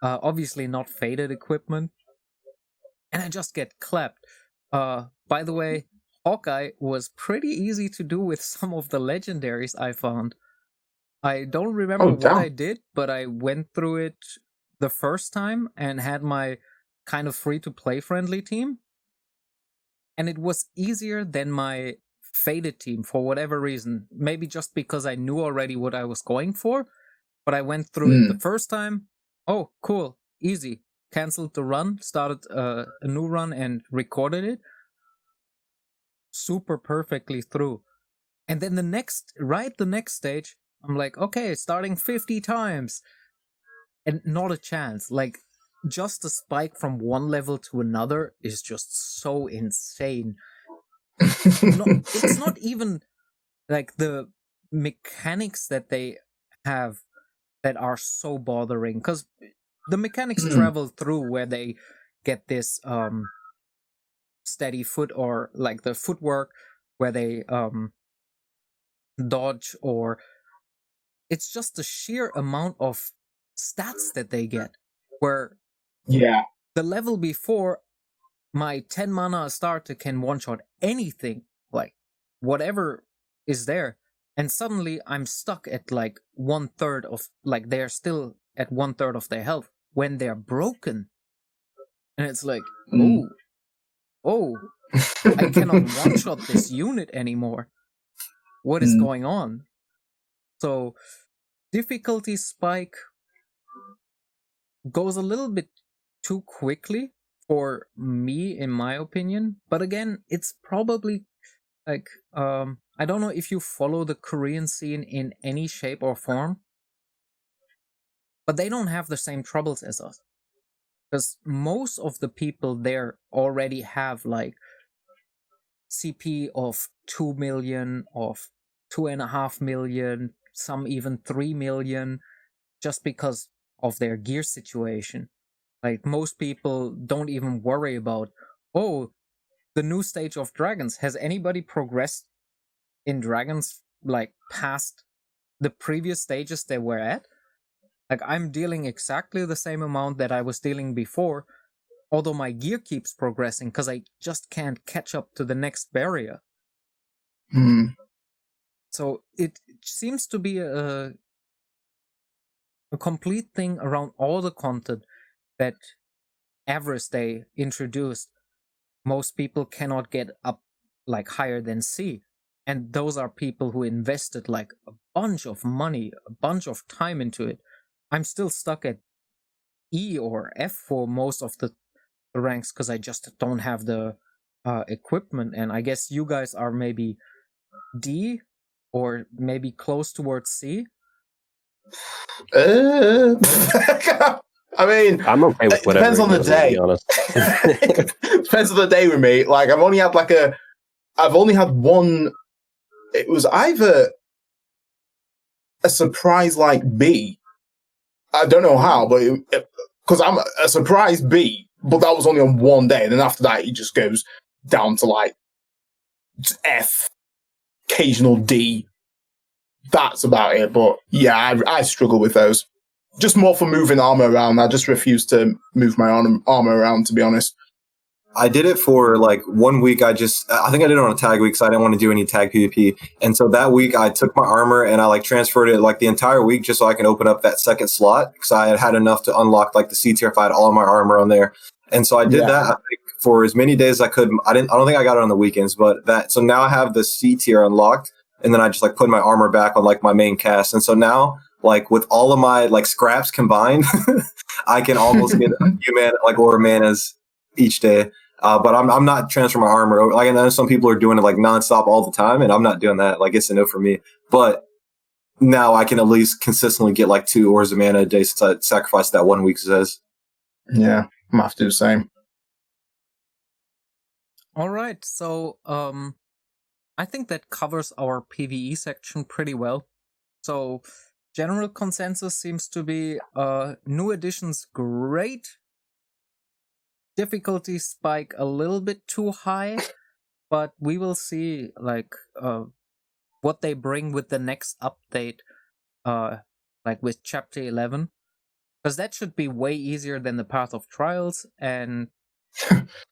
Obviously not fated equipment. And I just get clapped. By the way, Hawkeye was pretty easy to do with some of the legendaries I found. I don't remember what I did, but I went through it the first time and had my kind of free-to-play friendly team. And it was easier than my fated team for whatever reason. Maybe just because I knew already what I was going for. But I went through it the first time. Oh, cool. Easy. Cancelled the run, started a new run and recorded it. Super perfectly through. And then the next stage, I'm like, okay, starting 50 times. And not a chance. Like, just the spike from one level to another is just so insane. It's not even like the mechanics that they have that are so bothering, because the mechanics travel through where they get this steady foot, or like the footwork where they dodge, or it's just the sheer amount of stats that they get, where the level before, my 10 mana starter can one-shot anything, like whatever is there. and suddenly I'm stuck at like 1/3 of, like, they're still at 1/3 of their health when they're broken, and it's like, oh, I cannot one-shot this unit anymore. What is going on? So difficulty spike goes a little bit too quickly for me, in my opinion. But again, it's probably like, I don't know if you follow the Korean scene in any shape or form, but they don't have the same troubles as us. Because most of the people there already have like CP of 2 million, of 2.5 million, some even 3 million, just because of their gear situation. Like, most people don't even worry about, oh, the new stage of Dragons. Has anybody progressed in Dragons, like, past the previous stages they were at? Like, I'm dealing exactly the same amount that I was dealing before, although my gear keeps progressing because I just can't catch up to the next barrier. So it seems to be a complete thing around all the content that they introduced. Most people cannot get up like higher than C. And those are people who invested like a bunch of money, a bunch of time into it. I'm still stuck at E or F for most of the ranks because I just don't have the equipment. And I guess you guys are maybe D or maybe close towards C. I mean, I'm okay with whatever. Depends on the day. To be honest. Depends on the day with me. Like, I've only had one. It was either a surprise like B. I don't know how, but because I'm a surprise B, but that was only on one day. And then after that, it just goes down to like F, occasional D. That's about it. But yeah, I struggle with those. Just more for moving armor around. I just refuse to move my armor around, to be honest. I did it for like 1 week. I think I did it on a tag week, so I didn't want to do any tag PvP. And so that week I took my armor and I like transferred it like the entire week just so I can open up that second slot because I had enough to unlock like the C tier if I had all of my armor on there. And so I did that I think, for as many days as I could. I don't think I got it on the weekends, but so now I have the C tier unlocked, and then I just like put my armor back on like my main cast. And so now, like with all of my like scraps combined, I can almost get a few mana, like or manas each day. But I'm not transferring my armor over. Like, I know some people are doing it like nonstop all the time, and I'm not doing that. Like, it's a no for me. But now I can at least consistently get like 2 ores of mana a day since I sacrificed that 1 week says. Yeah, I'm gonna have to do the same. All right, so I think that covers our PvE section pretty well. So general consensus seems to be new additions great. Difficulty spike a little bit too high, but we will see like what they bring with the next update, like with chapter 11, because that should be way easier than the Path of Trials, and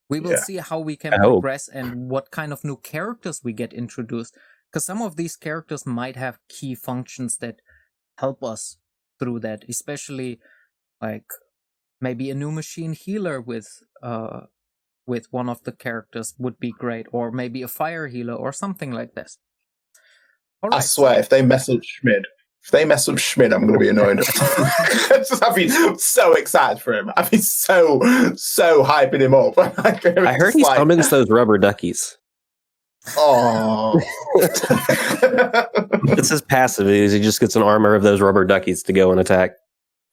we will see how we can progress and what kind of new characters we get introduced, because some of these characters might have key functions that help us through that, especially like maybe a new machine healer with one of the characters would be great, or maybe a fire healer or something like this. All right, I swear, if they mess up Schmid, I'm going to be annoyed. I've been so excited for him. I've been so hyping him up. I heard he summons those rubber duckies. Oh. It's his passive. He just gets an armor of those rubber duckies to go and attack.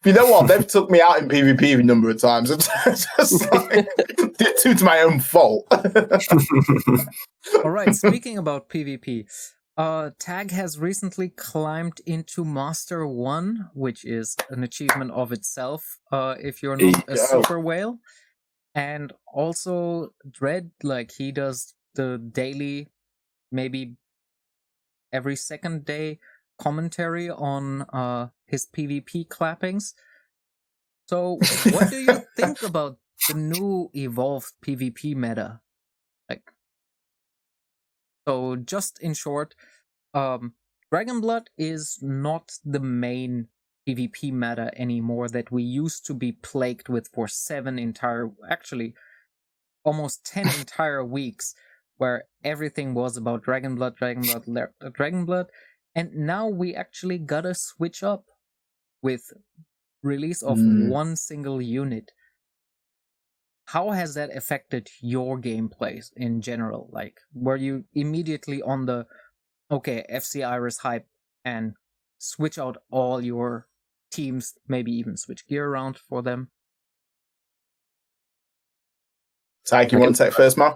You know what? They've took me out in PvP a number of times. It's just like, due to my own fault. All right, speaking about PvP, Tag has recently climbed into Master 1, which is an achievement of itself if you're not a super whale. And also Dread, like, he does the daily, maybe every second day commentary on his PvP clappings. So what do you think about the new evolved PvP meta? Like, so just in short, Dread Dragon Blood is not the main PvP meta anymore that we used to be plagued with for almost 10 entire weeks, where everything was about Dragon Blood, Dragon Blood. And now we actually gotta switch up with release of one single unit. How has that affected your gameplays in general? Like, were you immediately on the FC Iris hype and switch out all your teams, maybe even switch gear around for them? Tyke, you want to take first, man?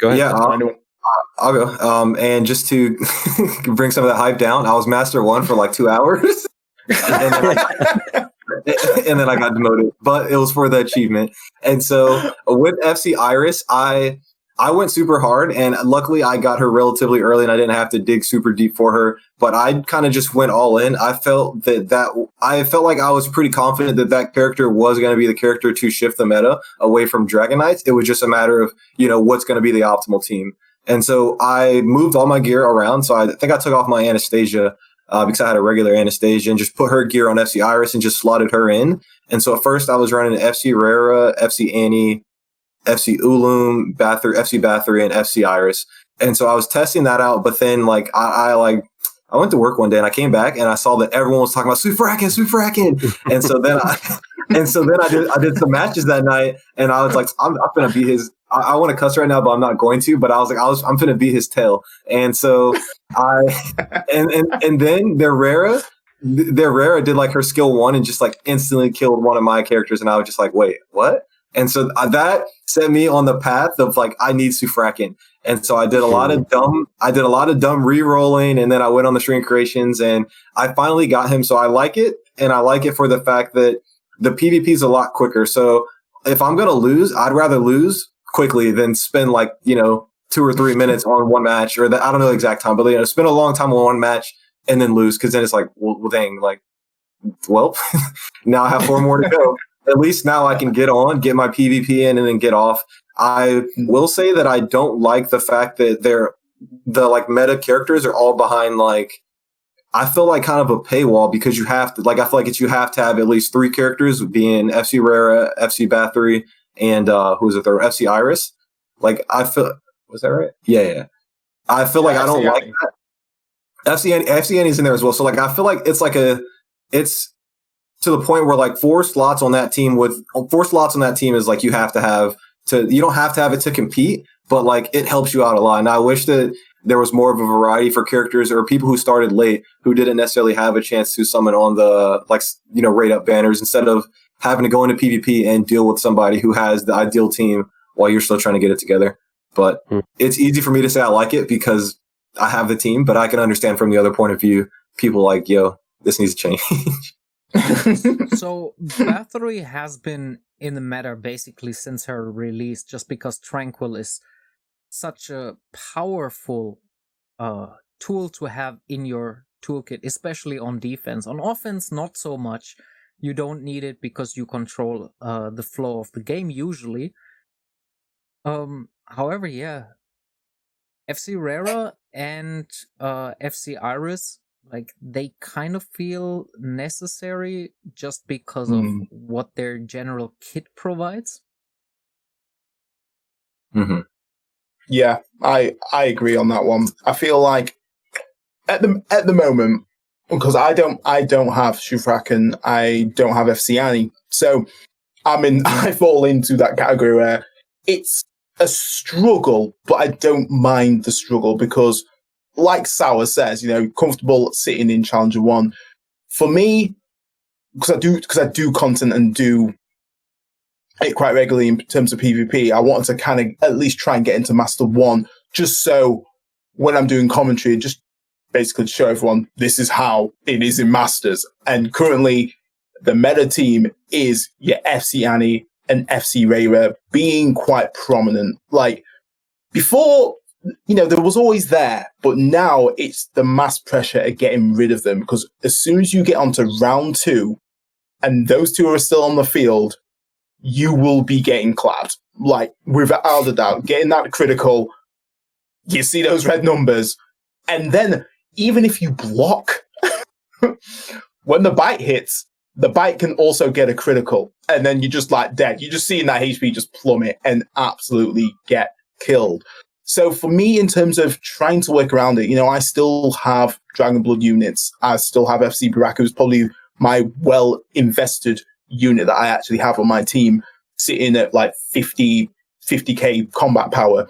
Go ahead. Yeah, I'll go. And just to bring some of that hype down, I was Master 1 for like 2 hours. And then I got demoted, but it was for the achievement. And so with FC Iris, I went super hard, and luckily I got her relatively early, and I didn't have to dig super deep for her. But I kind of just went all in. I felt I felt like I was pretty confident that character was going to be the character to shift the meta away from Dragon Knights. It was just a matter of what's going to be the optimal team. And so I moved all my gear around. So I think I took off my Anastasia. Because I had a regular Anastasia, and just put her gear on FC Iris and just slotted her in. And so at first I was running FC Rara, FC Annie, FC Ulum, FC Bathory, and FC Iris. And so I was testing that out, but then I went to work one day and I came back and I saw that everyone was talking about Sufrakin. And so then I did some matches that night, and I was like, I'm gonna be his. I want to cuss right now, but I'm not going to. But I was like, I'm gonna be his tail. And so and then their Rara did like her skill 1 and just like instantly killed one of my characters, and I was just like, wait, what? And so that set me on the path of like, I need Sufrakin. And so I did a lot of dumb re-rolling, and then I went on the shrink creations, and I finally got him. So I like it, and I like it for the fact that the PvP is a lot quicker. So if I'm gonna lose, I'd rather lose quickly than spend 2 or 3 minutes on one match, or I don't know the exact time, but spend a long time on one match and then lose, because then it's like, well dang, now I have 4 more to go. At least now I can get my PvP in, and then get off. I will say that I don't like the fact that the meta characters are all behind I feel like kind of a paywall, because you have to I feel like you have to have at least 3 characters, being FC Rara, FC Bathory, and who's the third? FC Iris. I feel, was that right? Yeah. I feel like I don't like that. FC Annie's in there as well. So I feel like it's to the point where 4 slots on that team is you have to have you don't have to have it to compete, but it helps you out a lot. And I wish that there was more of a variety for characters or people who started late who didn't necessarily have a chance to summon on the rate up banners, instead of having to go into PvP and deal with somebody who has the ideal team while you're still trying to get it together. But it's easy for me to say I like it because I have the team, but I can understand from the other point of view, people this needs to change. So Bathory has been in the meta basically since her release, just because Tranquil is such a powerful tool to have in your toolkit, especially on defense. On offense, not so much. You don't need it because you control the flow of the game usually. However, yeah, FC Rara and FC Iris, they kind of feel necessary just because of what their general kit provides. Mm-hmm. Yeah, I agree on that one. I feel like at the moment, because I don't have Sufrakin, I don't have FC Annie, so I fall into that category where it's a struggle, but I don't mind the struggle because, like Sour says, comfortable sitting in Challenger 1. For me, because I do content and do it quite regularly in terms of PvP, I wanted to kind of at least try and get into Master 1, just so when I'm doing commentary, just basically show everyone this is how it is in Masters. And currently, the meta team is your FC Annie and FC Rara being quite prominent. Before, there was always there, but now it's the mass pressure of getting rid of them, because as soon as you get onto round 2 and those 2 are still on the field, you will be getting clapped. Without a doubt, getting that critical, you see those red numbers, and then even if you block, when the bite hits, the bite can also get a critical, and then you're just like dead. You're just seeing that HP just plummet and absolutely get killed. So for me, in terms of trying to work around it, I still have Dragon Blood units. I still have FC Baraka, who's probably my well-invested unit that I actually have on my team, sitting at like 50k combat power.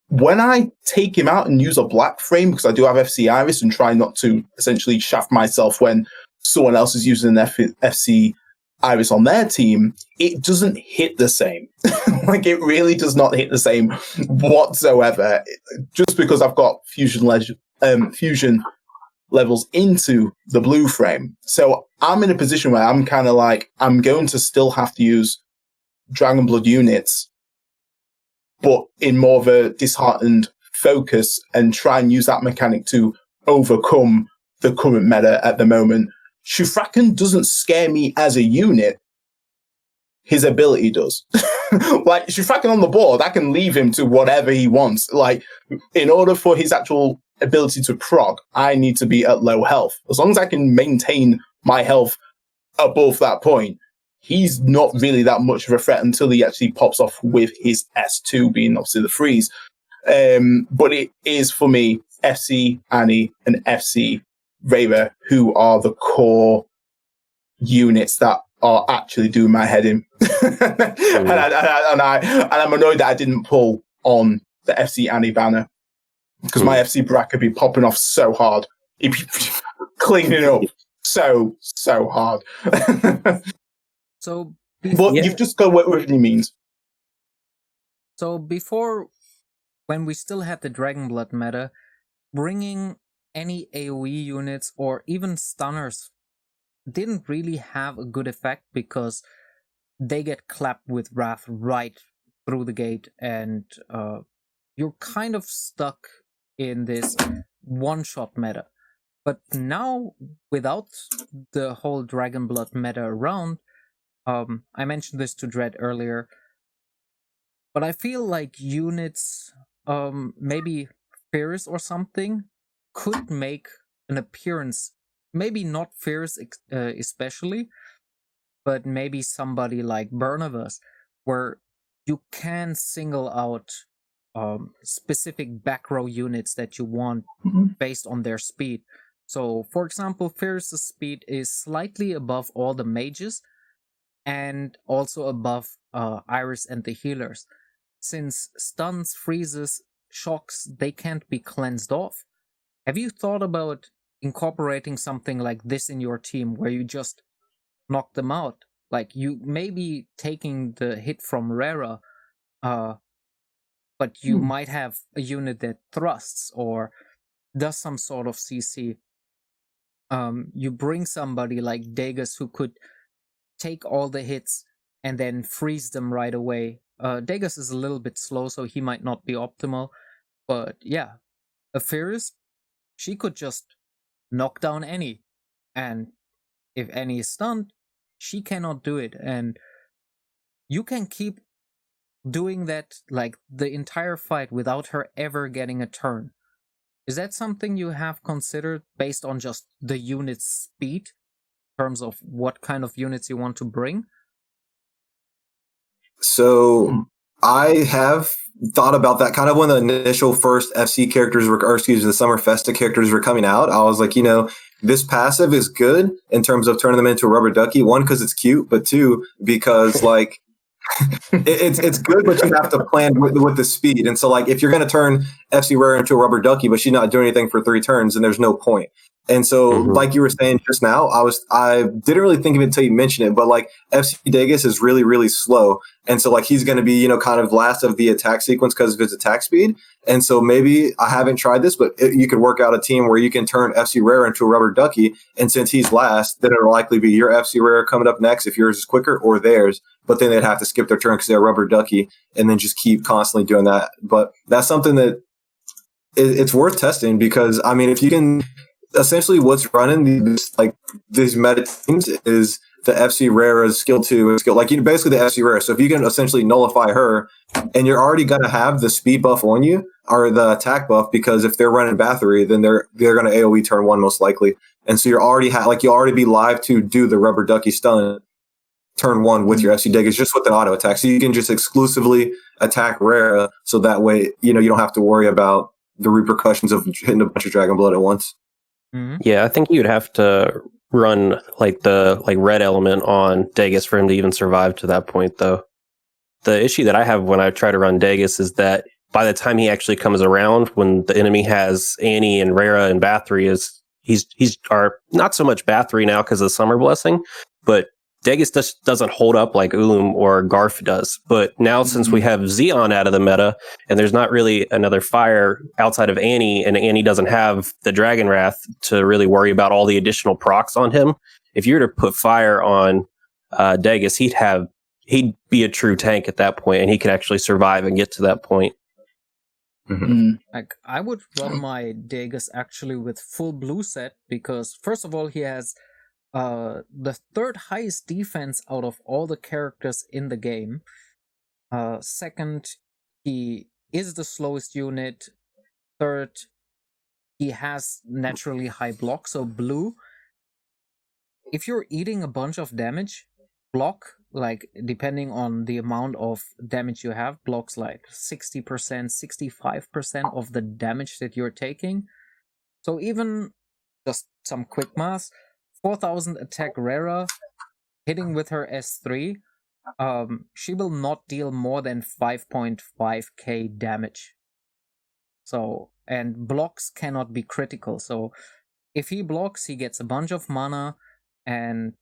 When I take him out and use a black frame, because I do have FC Iris, and try not to essentially shaft myself when someone else is using an FC Iris on their team, it doesn't hit the same. Like, it really does not hit the same whatsoever. Just because I've got fusion levels into the blue frame. So I'm in a position where I'm kind of like, I'm going to still have to use Dragon Blood units, but in more of a disheartened focus, and try and use that mechanic to overcome the current meta at the moment. Shufrakan doesn't scare me as a unit. His ability does. Like, Shufrakan on the board, I can leave him to whatever he wants. Like, in order for his actual ability to proc, I need to be at low health. As long as I can maintain my health above that point, he's not really that much of a threat until he actually pops off with his S2, being obviously the freeze. But it is, for me, FC Annie and FC Rayra, who are the core units that are actually doing my head in. and I'm annoyed that I didn't pull on the FC Annie banner, because my FC Baraka be popping off so hard. He'd be cleaning up so hard. But you've just got to work with what he means. So before, when we still had the Dragon Blood meta, bringing any AoE units or even stunners didn't really have a good effect, because they get clapped with Wrath right through the gate, and you're kind of stuck in this one-shot meta. But now, without the whole Dragon Blood meta around, I mentioned this to Dread earlier, but I feel like units, maybe Fierce or something, could make an appearance. Maybe not Fierce especially, but maybe somebody like Burnavus, where you can single out specific back row units that you want based on their speed. So, for example, Fierce's speed is slightly above all the mages, and also above Iris and the healers. Since stuns, freezes, shocks, they can't be cleansed off. Have you thought about incorporating something like this in your team, where you just knock them out? Like, you may be taking the hit from Rara, but you might have a unit that thrusts or does some sort of CC. You bring somebody like Dagus, who could take all the hits and then freeze them right away. Dagus is a little bit slow, so he might not be optimal. But yeah, a Fierce, she could just knock down Annie. And if Annie is stunned, she cannot do it. And you can keep doing that like the entire fight without her ever getting a turn. Is that something you have considered based on just the unit's speed, in terms of what kind of units you want to bring? So I have thought about that kind of when the initial first FC characters were, or excuse me, the Summer Festa characters were coming out. I was like, this passive is good in terms of turning them into a rubber ducky. One, because it's cute, but two, because like it's good, but you have to plan with the speed. And so, like, if you're going to turn FC Rare into a rubber ducky, but she's not doing anything for 3 turns, then there's no point. And so, like you were saying just now, I didn't really think of it until you mentioned it, but like FC Dagus is really, really slow. And so like he's going to be, kind of last of the attack sequence because of his attack speed. And so maybe I haven't tried this, but you could work out a team where you can turn FC Rare into a rubber ducky. And since he's last, then it'll likely be your FC Rare coming up next if yours is quicker, or theirs. But then they'd have to skip their turn because they're rubber ducky, and then just keep constantly doing that. But that's something that it's worth testing, because I mean, if you can, essentially what's running these meta teams is the FC Rara's skill 2 and skill, like basically the FC Rara. So if you can essentially nullify her, and you're already gonna have the speed buff on you or the attack buff, because if they're running Bathory, then they're gonna AOE turn 1 most likely, and so you're already you'll already be live to do the rubber ducky stun turn 1 with your FC Degas just with an auto attack. So you can just exclusively attack Rara, so that way you don't have to worry about the repercussions of hitting a bunch of Dragon Blood at once. Mm-hmm. Yeah, I think you'd have to run the red element on Degas for him to even survive to that point, though. The issue that I have when I try to run Degas is that by the time he actually comes around, when the enemy has Annie and Rara and Bathory, he's not so much Bathory now because of Summer Blessing, but Degas just doesn't hold up like Ulum or Garf does. But now since we have Xeon out of the meta, and there's not really another fire outside of Annie, and Annie doesn't have the Dragon Wrath to really worry about all the additional procs on him, if you were to put fire on Degas, he'd be a true tank at that point, and he could actually survive and get to that point. Like, I would run my Degas actually with full blue set, because first of all, he has the third highest defense out of all the characters in the game. Second, he is the slowest unit. Third, he has naturally high block. So blue, if you're eating a bunch of damage, block, like depending on the amount of damage you have, blocks like 60%, 65% of the damage that you're taking. So even just some quick math, 4,000 attack Rara, hitting with her S3, she will not deal more than 5.5k damage. So, and blocks cannot be critical. So if he blocks, he gets a bunch of mana, and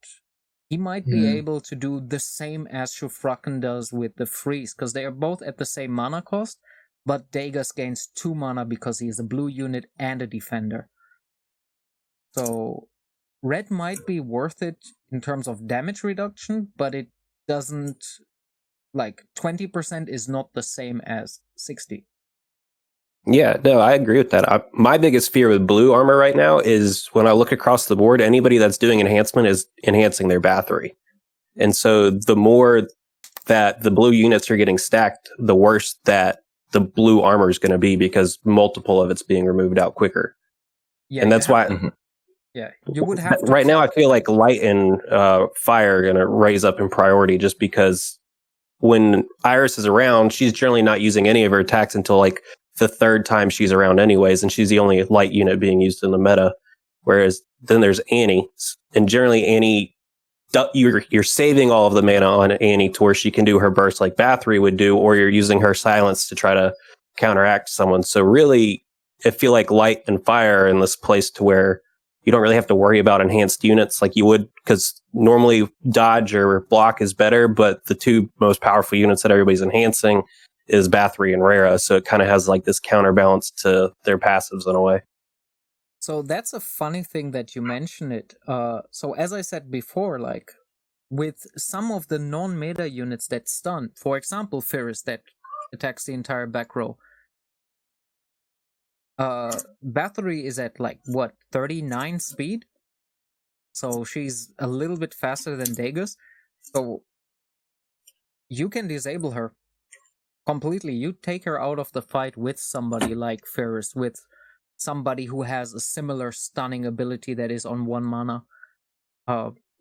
he might be able to do the same as Shufraken does with the freeze, because they are both at the same mana cost, but Degas gains 2 mana because he is a blue unit and a defender. So red might be worth it in terms of damage reduction, but it doesn't, like, 20% is not the same as 60. Yeah, no, I agree with that. My biggest fear with blue armor right now is when I look across the board, anybody that's doing enhancement is enhancing their Bathory. And so the more that the blue units are getting stacked, the worse that the blue armor is going to be, because multiple of it's being removed out quicker. Yeah, and that's why... Yeah, you would have to. Right now, I feel like light and fire are going to raise up in priority, just because when Iris is around, she's generally not using any of her attacks until like the third time she's around anyways, and she's the only light unit being used in the meta. Whereas then there's Annie, and generally Annie, you're saving all of the mana on Annie to where she can do her burst like Bathory would do, or you're using her silence to try to counteract someone. So really, I feel like light and fire are in this place to where you don't really have to worry about enhanced units like you would, because normally dodge or block is better, but the two most powerful units that everybody's enhancing is Bathory and Rara, so it kind of has like this counterbalance to their passives in a way. So that's a funny thing that you mention it. So as I said before, like with some of the non-meta units that stun, for example, Ferris that attacks the entire back row, Bathory is at like what, 39 speed, so she's a little bit faster than Degas, so you can disable her completely. You take her out of the fight with somebody like Ferris, with somebody who has a similar stunning ability that is on 1 mana.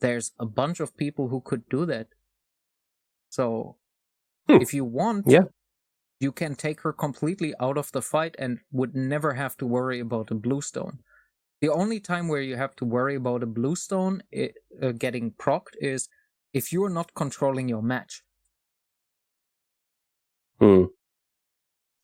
There's a bunch of people who could do that, so if you want, you can take her completely out of the fight and would never have to worry about a blue stone. The only time where you have to worry about a blue stone getting procced is if you're not controlling your match.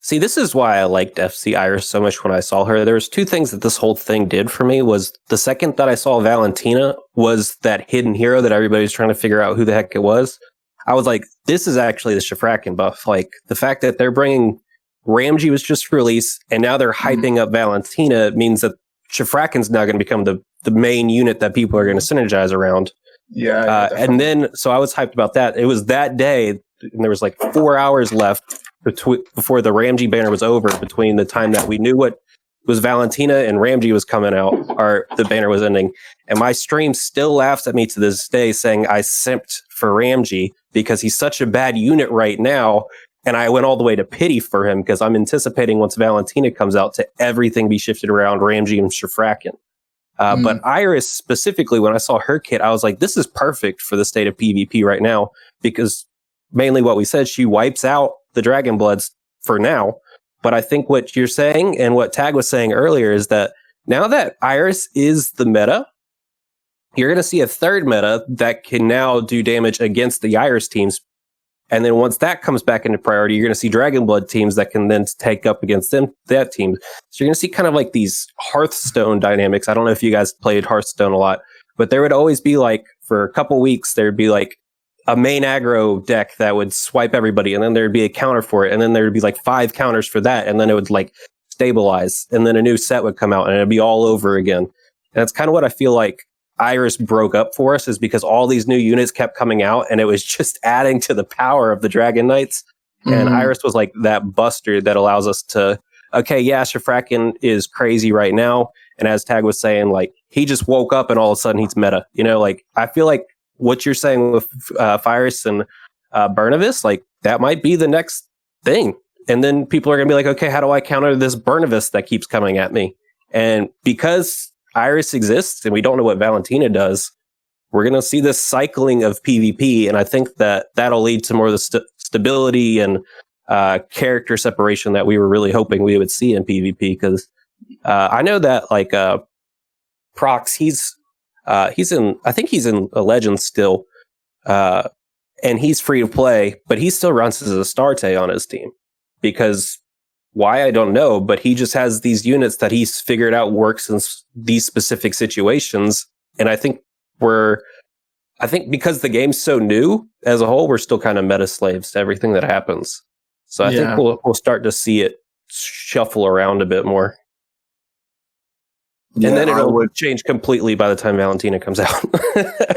See, this is why I liked FC Iris so much when I saw her. There was 2 things that this whole thing did for me. Was the second that I saw Valentina was that hidden hero that everybody's trying to figure out who the heck it was. I was like, this is actually the Shufraken buff. Like, the fact that they're bringing... Ramji was just released, and now they're hyping up Valentina means that Shufraken's now going to become the main unit that people are going to synergize around. Yeah, and then, so I was hyped about that. It was that day, and there was like 4 hours left before the Ramji banner was over, between the time that we knew what was Valentina and Ramji was coming out, or the banner was ending. And my stream still laughs at me to this day saying I simped for Ramji because he's such a bad unit right now. And I went all the way to pity for him because I'm anticipating once Valentina comes out to everything be shifted around Ramji and Shafrakin. But Iris specifically, when I saw her kit, I was like, this is perfect for the state of PvP right now because mainly what we said, she wipes out the Dragon Bloods for now. But I think what you're saying and what Tag was saying earlier is that now that Iris is the meta, you're going to see a third meta that can now do damage against the Iris teams. And then once that comes back into priority, you're going to see Dragon Blood teams that can then take up against that team. So you're going to see kind of like these Hearthstone dynamics. I don't know if you guys played Hearthstone a lot, but there would always be like, for a couple weeks, there'd be like a main aggro deck that would swipe everybody, and then there'd be a counter for it, and then there'd be like 5 counters for that, and then it would like stabilize, and then a new set would come out, and it'd be all over again. And that's kind of what I feel like Iris broke up for us, is because all these new units kept coming out, and it was just adding to the power of the Dragon Knights. And Iris was like that buster that allows us to, okay, yeah, Shafrakin is crazy right now, and as Tag was saying, like he just woke up and all of a sudden he's meta. You know, like I feel like what you're saying with Fyrus and Burnavis, like that might be the next thing. And then people are going to be like, okay, how do I counter this Burnavis that keeps coming at me? And because Iris exists and we don't know what Valentina does, we're going to see this cycling of PvP. And I think that that'll lead to more of the stability and character separation that we were really hoping we would see in PvP. Because I know that like Prox, I think he's in a Legend still, and he's free to play, but he still runs as a Astarte on his team. Because why, I don't know, but he just has these units that he's figured out works in these specific situations. And I think because the game's so new as a whole, we're still kind of meta slaves to everything that happens. So I think we'll start to see it shuffle around a bit more. And then it'll change completely by the time Valentina comes out.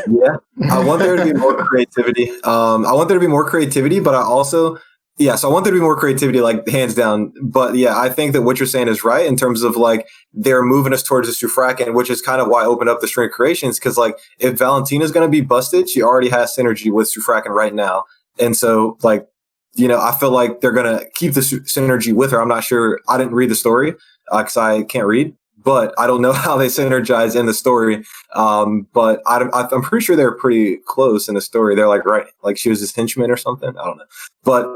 Yeah, I want there to be more creativity. But I want there to be more creativity, like hands down. But yeah, I think that what you're saying is right in terms of like they're moving us towards the Shufrakin, which is kind of why I opened up the string creations. Because like if Valentina's going to be busted, she already has synergy with Shufrakin right now. And so like, you know, I feel like they're going to keep the synergy with her. I'm not sure. I didn't read the story because I can't read. But I don't know how they synergize in the story. But I'm pretty sure they're pretty close in the story. They're like, right, like she was his henchman or something. I don't know. But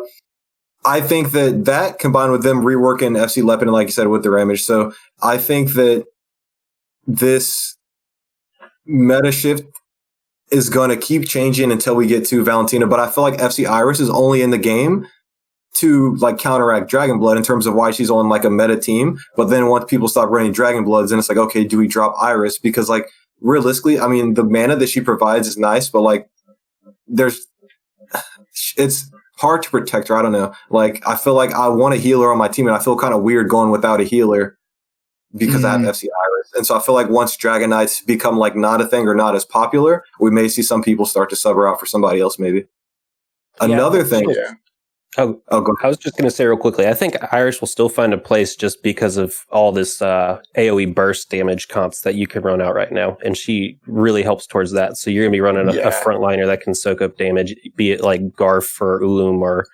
I think that combined with them reworking FC Leopard, and like you said, with the Ramage. So I think that this meta shift is going to keep changing until we get to Valentina. But I feel like FC Iris is only in the game to like counteract Dragon Blood in terms of why she's on like a meta team. But then once people stop running Dragon Bloods, then it's like, okay, do we drop Iris? Because like realistically, I mean, the mana that she provides is nice, but like it's hard to protect her. I don't know. Like I feel like I want a healer on my team, and I feel kind of weird going without a healer because I have FC Iris. And so I feel like once Dragon Knights become like not a thing or not as popular, we may see some people start to sub her out for somebody else maybe. Another thing. Yeah. Oh, I was just going to say real quickly, I think Iris will still find a place just because of all this AoE burst damage comps that you can run out right now. And she really helps towards that. So you're going to be running a frontliner that can soak up damage, be it like Garf or Ulum or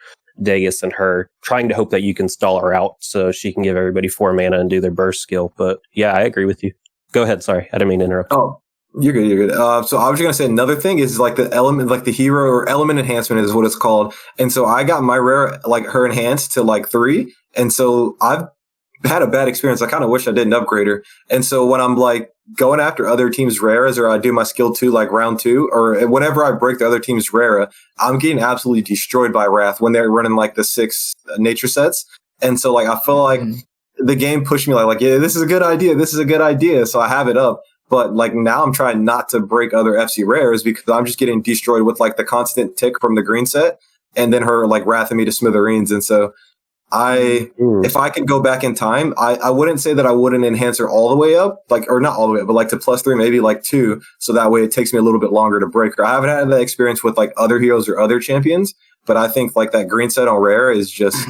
Dagus and her, trying to hope that you can stall her out so she can give everybody 4 mana and do their burst skill. But yeah, I agree with you. Go ahead. Sorry, I didn't mean to interrupt. Oh. You're good. You're good. So I was just gonna say another thing is like the element, like the hero or element enhancement is what it's called. And so I got my rare, like her enhanced to like 3, and so I've had a bad experience. I kind of wish I didn't upgrade her. And so when I'm like going after other teams' rares, or I do my skill 2 like round 2, or whenever I break the other team's rare, I'm getting absolutely destroyed by Wrath when they're running like the 6 nature sets. And so like I feel like the game pushed me like yeah, this is a good idea. This is a good idea. So I have it up. But like now I'm trying not to break other FC rares because I'm just getting destroyed with like the constant tick from the green set and then her like wrathing me to smithereens. And so if I could go back in time, I wouldn't say that I wouldn't enhance her all the way up, like, or not all the way up, but like to +3, maybe like 2. So that way it takes me a little bit longer to break her. I haven't had that experience with like other heroes or other champions, but I think like that green set on rare is just,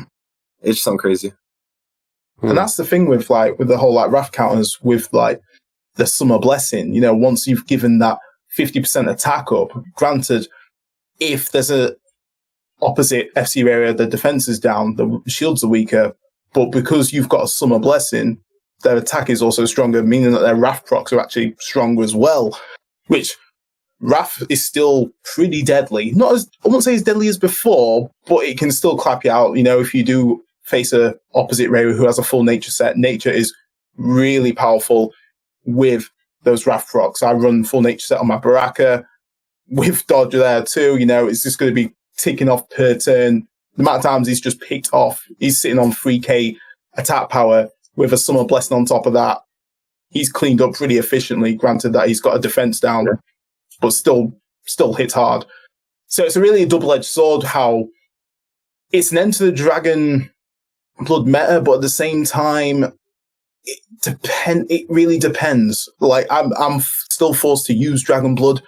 it's something crazy. And that's the thing with the whole like wrath counters with like the Summer Blessing. Once you've given that 50% attack up, granted, if there's a opposite FC area, the defense is down, the shields are weaker, but because you've got a Summer Blessing, their attack is also stronger, meaning that their wrath procs are actually stronger as well, which wrath is still pretty deadly. Not as, I won't say as deadly as before, but it can still clap you out. If you do face a opposite Reu who has a full nature set, nature is really powerful with those wrath procs. I run full nature set on my Baraka with dodge there too. It's just going to be ticking off per turn. The amount of times he's just picked off, he's sitting on 3k attack power with a Summer Blessing on top of that. He's cleaned up pretty efficiently, granted that he's got a defense down, but still hits hard. So it's really a double-edged sword how it's an Enter the Dragon blood meta, but at the same time, it really depends. Like, I'm still forced to use Dragon Blood,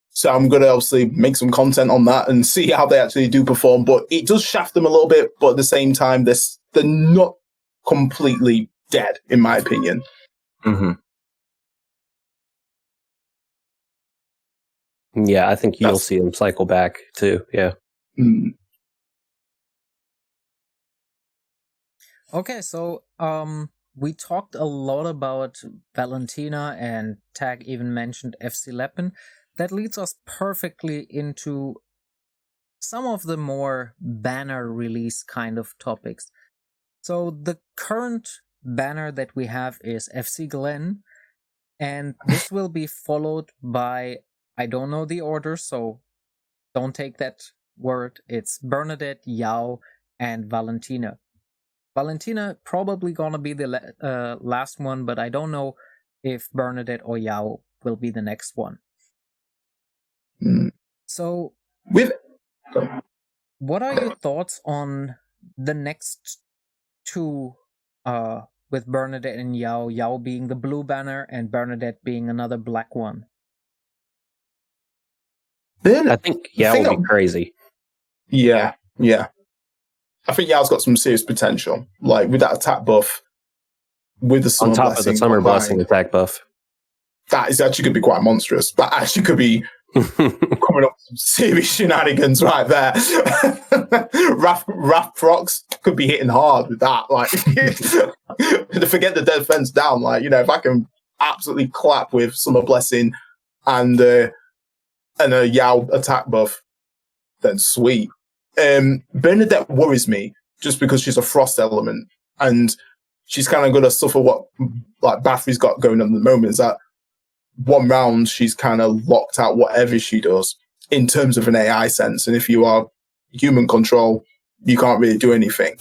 so I'm going to obviously make some content on that and see how they actually do perform, but it does shaft them a little bit, but at the same time, they're not completely dead, in my opinion. Mm-hmm. Yeah, I think you'll see them cycle back too. Yeah. Mm. Okay, so we talked a lot about Valentina, and Tag even mentioned FC Leppen. That leads us perfectly into some of the more banner release kind of topics. So the current banner that we have is FC Glen, and this will be followed by, I don't know the order, so don't take that word. It's Bernadette, Yao, and Valentina. Valentina probably gonna be the last one, but I don't know if Bernadette or Yao will be the next one. So, what are your thoughts on the next two, with Bernadette and Yao? Yao being the blue banner and Bernadette being another black one. I think Yao will be crazy. Yeah. I think Yao's got some serious potential. Like, with that attack buff, with the Summer on top Blessing of the Summer combined, Blessing attack buff. That is actually could be quite monstrous. That actually could be coming up with some serious shenanigans right there. Wrath procs could be hitting hard with that. Like, to forget the defense down. Like, if I can absolutely clap with Summer Blessing and a Yao attack buff, then sweet. Bernadette worries me just because she's a frost element, and she's kind of going to suffer what like Bathory's got going on at the moment. Is that one round she's kind of locked out whatever she does in terms of an AI sense, and if you are human control, you can't really do anything.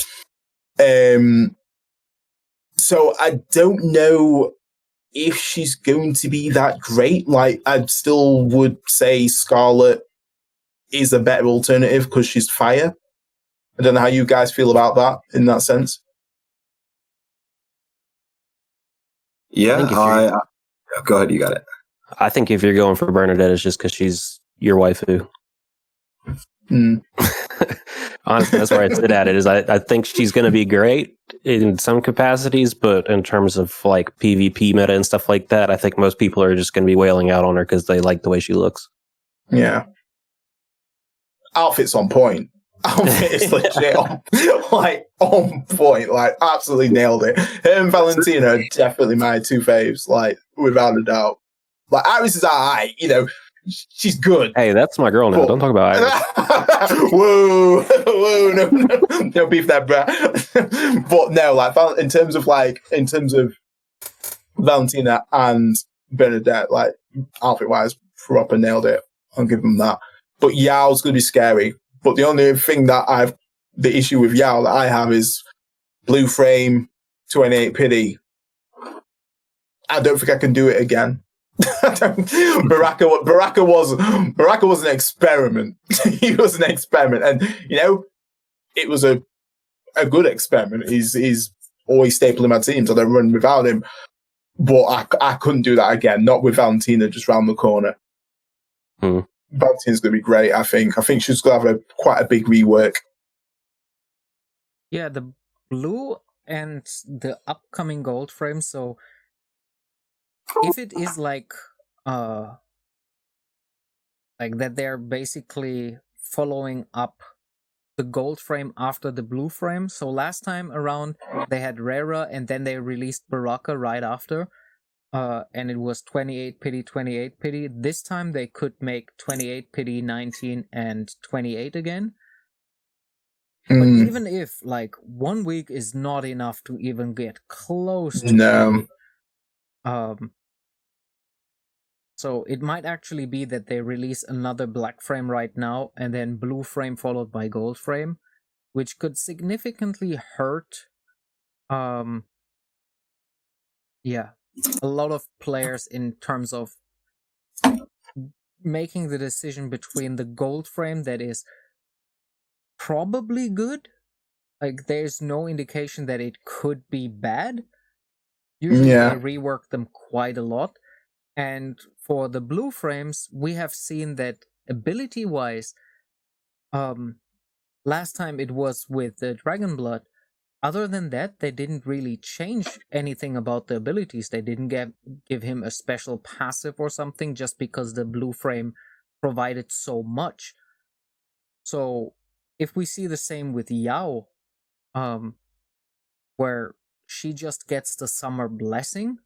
So I don't know if she's going to be that great. Like, I still would say Scarlet is a better alternative because she's fire. I don't know how you guys feel about that in that sense. Yeah, go ahead, you got it. I think if you're going for Bernadette, it's just because she's your waifu. Honestly, that's where I sit at it. Is I think she's going to be great in some capacities, but in terms of like PvP meta and stuff like that, I think most people are just going to be wailing out on her because they like the way she looks. Yeah. Outfit's on point. Outfit is legit on point. Like, absolutely nailed it. Her and Valentina are definitely my two faves, like, without a doubt. Like, Iris is alright, she's good. Hey, that's my girl now. Don't talk about Iris. Whoa, no beef that, bruh. But no, like, in terms of Valentina and Bernadette, like, outfit-wise, proper nailed it. I'll give them that. But Yao's going to be scary. But the only thing the issue with Yao that I have is blue frame, 28 pity. I don't think I can do it again. Baraka was an experiment. He was an experiment, and it was a good experiment. He's always staple in my teams. I don't run without him, but I couldn't do that again. Not with Valentina just round the corner. Valentina's going to be great. I think she's going to have quite a big rework. Yeah, the blue and the upcoming gold frame. So if it is like that they're basically following up the gold frame after the blue frame. So last time around they had Rara and then they released Baraka right after. And it was 28 pity, 28 pity. This time they could make 28 pity, 19, and 28 again. But even if, like, 1 week is not enough to even get close to 30, so it might actually be that they release another black frame right now, and then blue frame followed by gold frame, which could significantly hurt, a lot of players in terms of making the decision between the gold frame that is probably good. Like, there's no indication that it could be bad. Usually they rework them quite a lot. And for the blue frames, we have seen that ability-wise, last time it was with the Dragon Blood. Other than that, they didn't really change anything about the abilities. They didn't give him a special passive or something just because the blue frame provided so much. So if we see the same with Yao, where she just gets the Summer Blessing,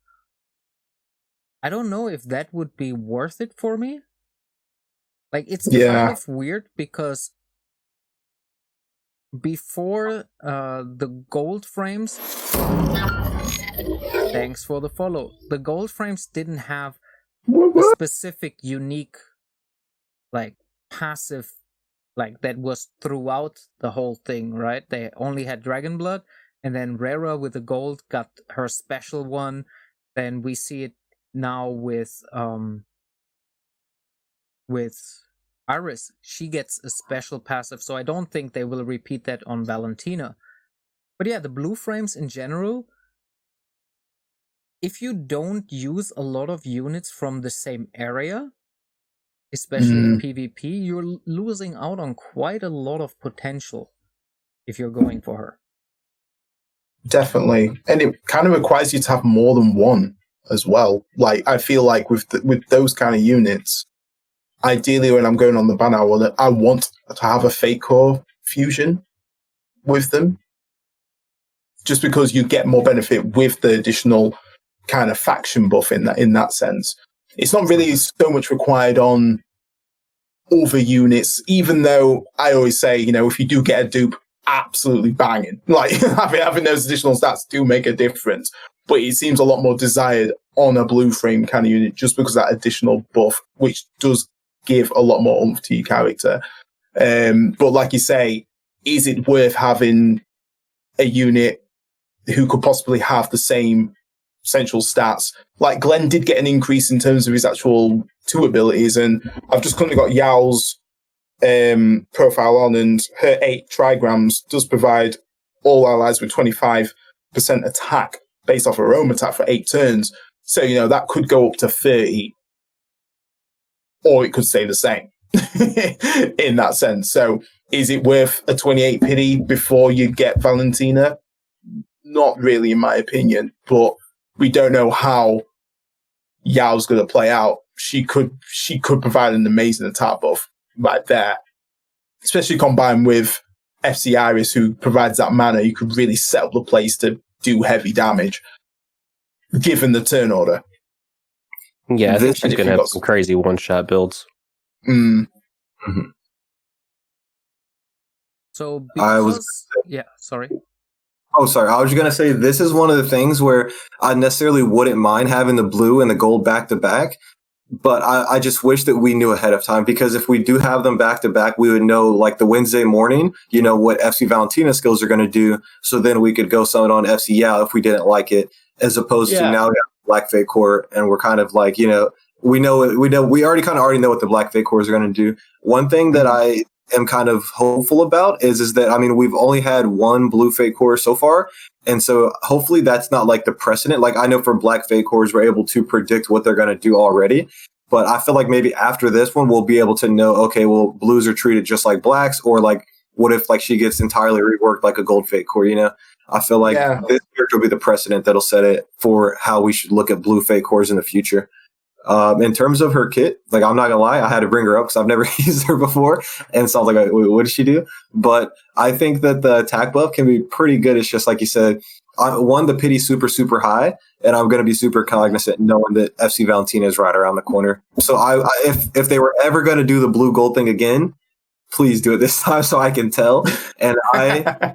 I don't know if that would be worth it for me. Like, it's kind of weird because before the gold frames, thanks for the follow, the gold frames didn't have a specific unique, like, passive, like, that was throughout the whole thing, right? They only had Dragon Blood, and then Rara with the gold got her special one. Then we see it now with Iris. She gets a special passive, so I don't think they will repeat that on Valentina. But yeah, the blue frames in general, if you don't use a lot of units from the same area, especially in PvP, you're losing out on quite a lot of potential if you're going for her. Definitely. And it kind of requires you to have more than one as well. Like, I feel like with those kind of units, ideally when I'm going on the ban, I want to have a Fate Core fusion with them. Just because you get more benefit with the additional kind of faction buff in that sense. It's not really so much required on other units, even though I always say, if you do get a dupe, absolutely banging. Like, having those additional stats do make a difference. But it seems a lot more desired on a blue frame kind of unit just because of that additional buff, which does give a lot more oomph to your character. But like you say, is it worth having a unit who could possibly have the same essential stats? Like, Glenn did get an increase in terms of his actual 2 abilities, and I've just currently got Yao's profile on, and her 8 trigrams does provide all allies with 25% attack based off her own attack for 8 turns. So, that could go up to 30, or it could stay the same in that sense. So is it worth a 28 pity before you get Valentina? Not really, in my opinion, but we don't know how Yao's going to play out. She could provide an amazing attack buff right there, especially combined with FC Iris, who provides that mana. You could really set up the place to do heavy damage, given the turn order. Yeah, I think she's going to have some crazy one-shot builds. So sorry. Oh, sorry. I was just going to say, this is one of the things where I necessarily wouldn't mind having the blue and the gold back-to-back, but I just wish that we knew ahead of time, because if we do have them back-to-back, we would know, like, the Wednesday morning, what FC Valentina skills are going to do, so then we could go summon on FC Yao if we didn't like it, as opposed to now we have Black Fate Core, and we're kind of like, we already know what the Black Fate Cores are going to do. One thing that I am kind of hopeful about is that, we've only had one Blue Fate Core so far, and so hopefully that's not like the precedent. Like, I know for Black Fate Cores we're able to predict what they're going to do already, but I feel like maybe after this one we'll be able to know, okay, well, blues are treated just like blacks, or like, what if, like, she gets entirely reworked like a Gold Fate Core, I feel like this character will be the precedent that'll set it for how we should look at blue fake cores in the future. In terms of her kit, like, I'm not gonna lie, I had to bring her up because I've never used her before, and so I was like, wait, what does she do? But I think that the attack buff can be pretty good. It's just like you said, the pity super, super high, and I'm gonna be super cognizant knowing that FC Valentina is right around the corner. So if they were ever gonna do the blue gold thing again, please do it this time so I can tell. And I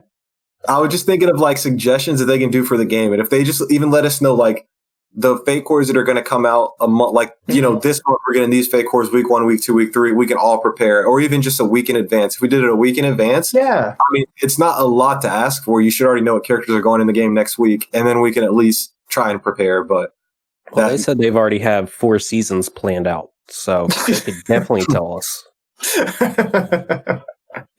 was just thinking of like suggestions that they can do for the game, and if they just even let us know like the fake cores that are going to come out a month, like, you know, this month we're getting these fake cores week 1, week 2, week 3, we can all prepare, or even just a week in advance. If we did it a week in advance, I mean, it's not a lot to ask for. You should already know what characters are going in the game next week, and then we can at least try and prepare. But they said they've already have 4 seasons planned out, so they could definitely tell us.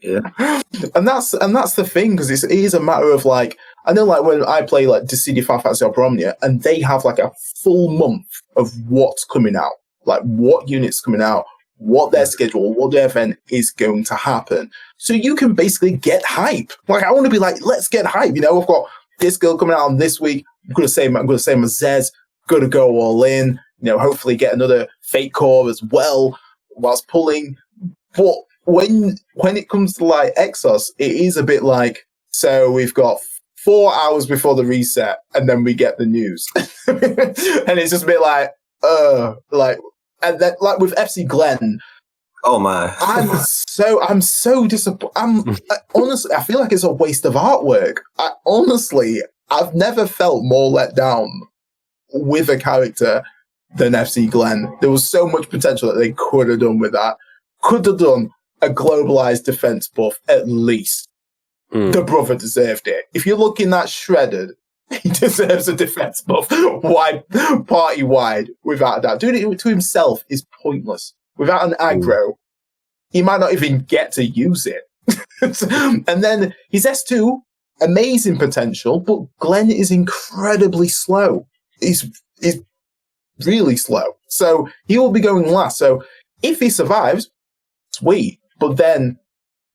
Yeah, and that's the thing, because it is a matter of like, I know like when I play like Dissidia Final Fantasy Opera Omnia, and they have like a full month of what's coming out, like what units coming out, what their schedule, what their event is going to happen. So you can basically get hype. Like, I want to be like, let's get hype. You know, I've got this girl coming out on this week. I'm gonna say my Zez, gonna go all in. You know, hopefully get another fake core as well whilst pulling. But when it comes to like Exos, it is a bit like, so we've got 4 hours before the reset, and then we get the news, and it's just a bit like, and then like with FC Glen, oh my, I'm so disappointed. Honestly, I feel like it's a waste of artwork. I've never felt more let down with a character than FC Glen. There was so much potential that they could have done with that. Could have done a globalized defense buff, at least. The brother deserved it. If you're looking that shredded, he deserves a defense buff party wide, without a doubt. Doing it to himself is pointless. Without an aggro, he might not even get to use it. And then his S2, amazing potential, but Glenn is incredibly slow. He's really slow. So he will be going last. So if he survives, sweet. But then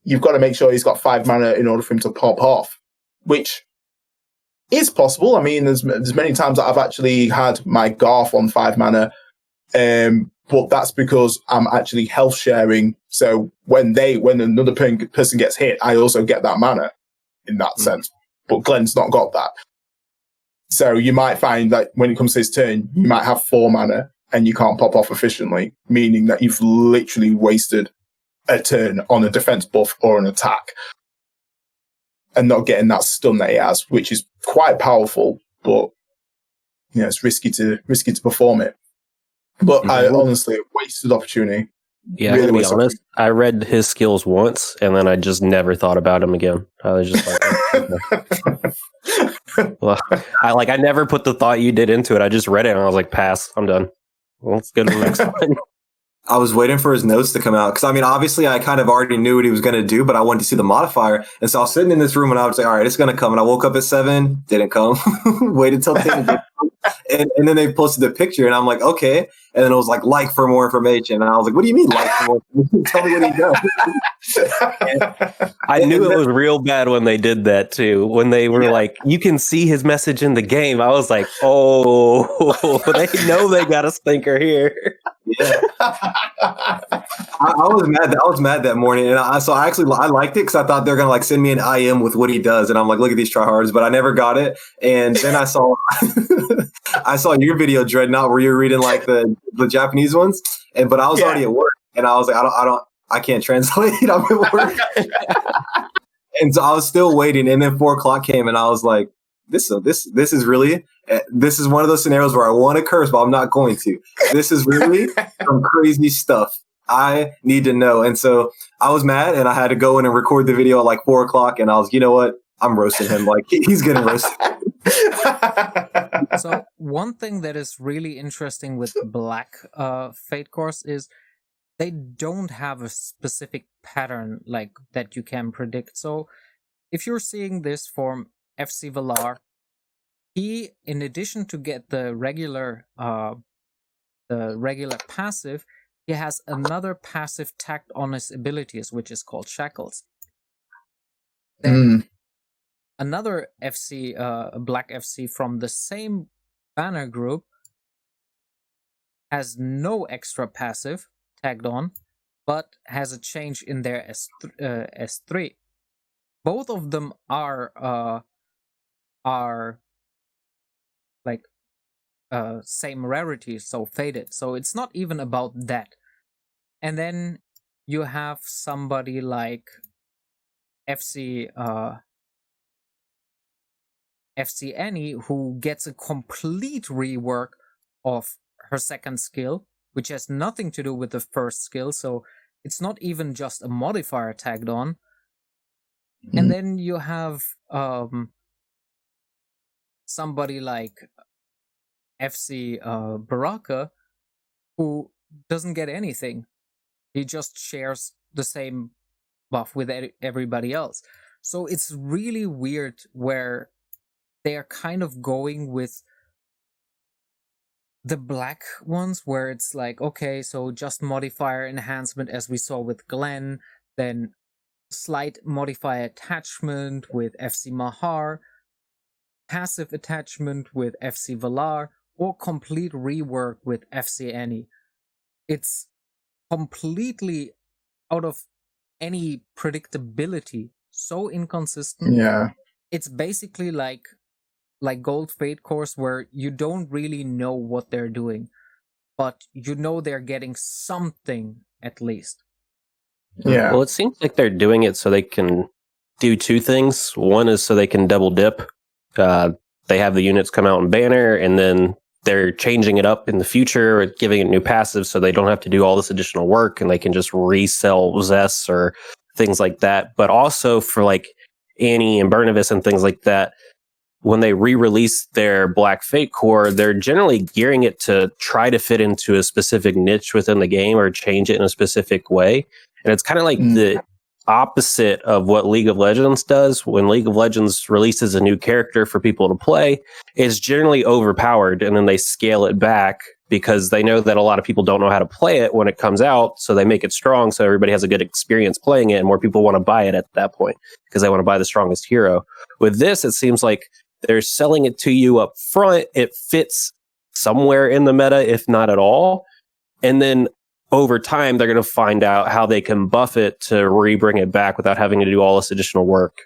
you've got to make sure he's got 5 mana in order for him to pop off, which is possible. I mean, there's many times that I've actually had my Garth on 5 mana, but that's because I'm actually health sharing. So when another person gets hit, I also get that mana in that sense. But Glenn's not got that. So you might find that when it comes to his turn, you might have 4 mana and you can't pop off efficiently, meaning that you've literally wasted a turn on a defense buff or an attack and not getting that stun that he has, which is quite powerful, but you know, it's risky to perform it. But I honestly wasted opportunity. Yeah, really, to be honest, I read his skills once and then I just never thought about him again. I was just like, well, I never put the thought you did into it. I just read it and I was like, pass, I'm done. Well, let's go to the next one. I was waiting for his notes to come out because, I mean, obviously I kind of already knew what he was going to do, but I wanted to see the modifier. And so I was sitting in this room and I was like, all right, it's going to come. And I woke up at 7, didn't come. Waited till 10. And then they posted the picture and I'm like, okay. And then it was like for more information. And I was like, what do you mean like for more information? Tell me what he does. I knew it was real bad when they did that too. When they were like, you can see his message in the game. I was like, oh, they know they got a stinker here. Yeah. I was mad. I was mad that morning, and I liked it because I thought they're gonna like send me an IM with what he does, and I'm like, look at these tryhards, but I never got it. And then I saw I saw your video, Dreadnought, where you're reading like the Japanese ones, but I was already at work, and I was like, I can't translate. I'm at work, and so I was still waiting, and then 4:00 came, and I was like, this is really. This is one of those scenarios where I want to curse, but I'm not going to. This is really some crazy stuff. I need to know. And so I was mad and I had to go in and record the video at like 4:00. And I was, you know what? I'm roasting him. Like he's getting roasted. So one thing that is really interesting with Black Fate Course is they don't have a specific pattern like that you can predict. So if you're seeing this from FC Valar, he, in addition to get the regular passive, he has another passive tacked on his abilities, which is called Shackles. Then another FC, Black FC from the same banner group has no extra passive tagged on, but has a change in their S3. Both of them are like same rarity, so faded. So it's not even about that. And then you have somebody like FC Annie, who gets a complete rework of her second skill, which has nothing to do with the first skill, so it's not even just a modifier tagged on. And then you have somebody like FC Baraka, who doesn't get anything. He just shares the same buff with everybody else. So it's really weird where they are kind of going with the black ones, where it's like, okay, so just modifier enhancement as we saw with Glenn, then slight modifier attachment with FC Mahar, passive attachment with FC Valar, or complete rework with FC Annie. It's completely out of any predictability, so inconsistent. Yeah. It's basically like Gold Fate Course, where you don't really know what they're doing, but you know they're getting something at least. Yeah. Well, it seems like they're doing it so they can do two things. One is so they can double dip. They have the units come out in banner, and then they're changing it up in the future, giving it new passives so they don't have to do all this additional work, and they can just resell Zess or things like that. But also for like Annie and Bernavis and things like that, when they re-release their Black Fate core, they're generally gearing it to try to fit into a specific niche within the game or change it in a specific way. And it's kind of like the opposite of what League of Legends does. When League of Legends releases a new character for people to play, it's generally overpowered, and then they scale it back because they know that a lot of people don't know how to play it when it comes out, so they make it strong so everybody has a good experience playing it, and more people want to buy it at that point because they want to buy the strongest hero. With this, it seems like they're selling it to you up front. It fits somewhere in the meta, if not at all. And then over time, they're going to find out how they can buff it to re-bring it back without having to do all this additional work.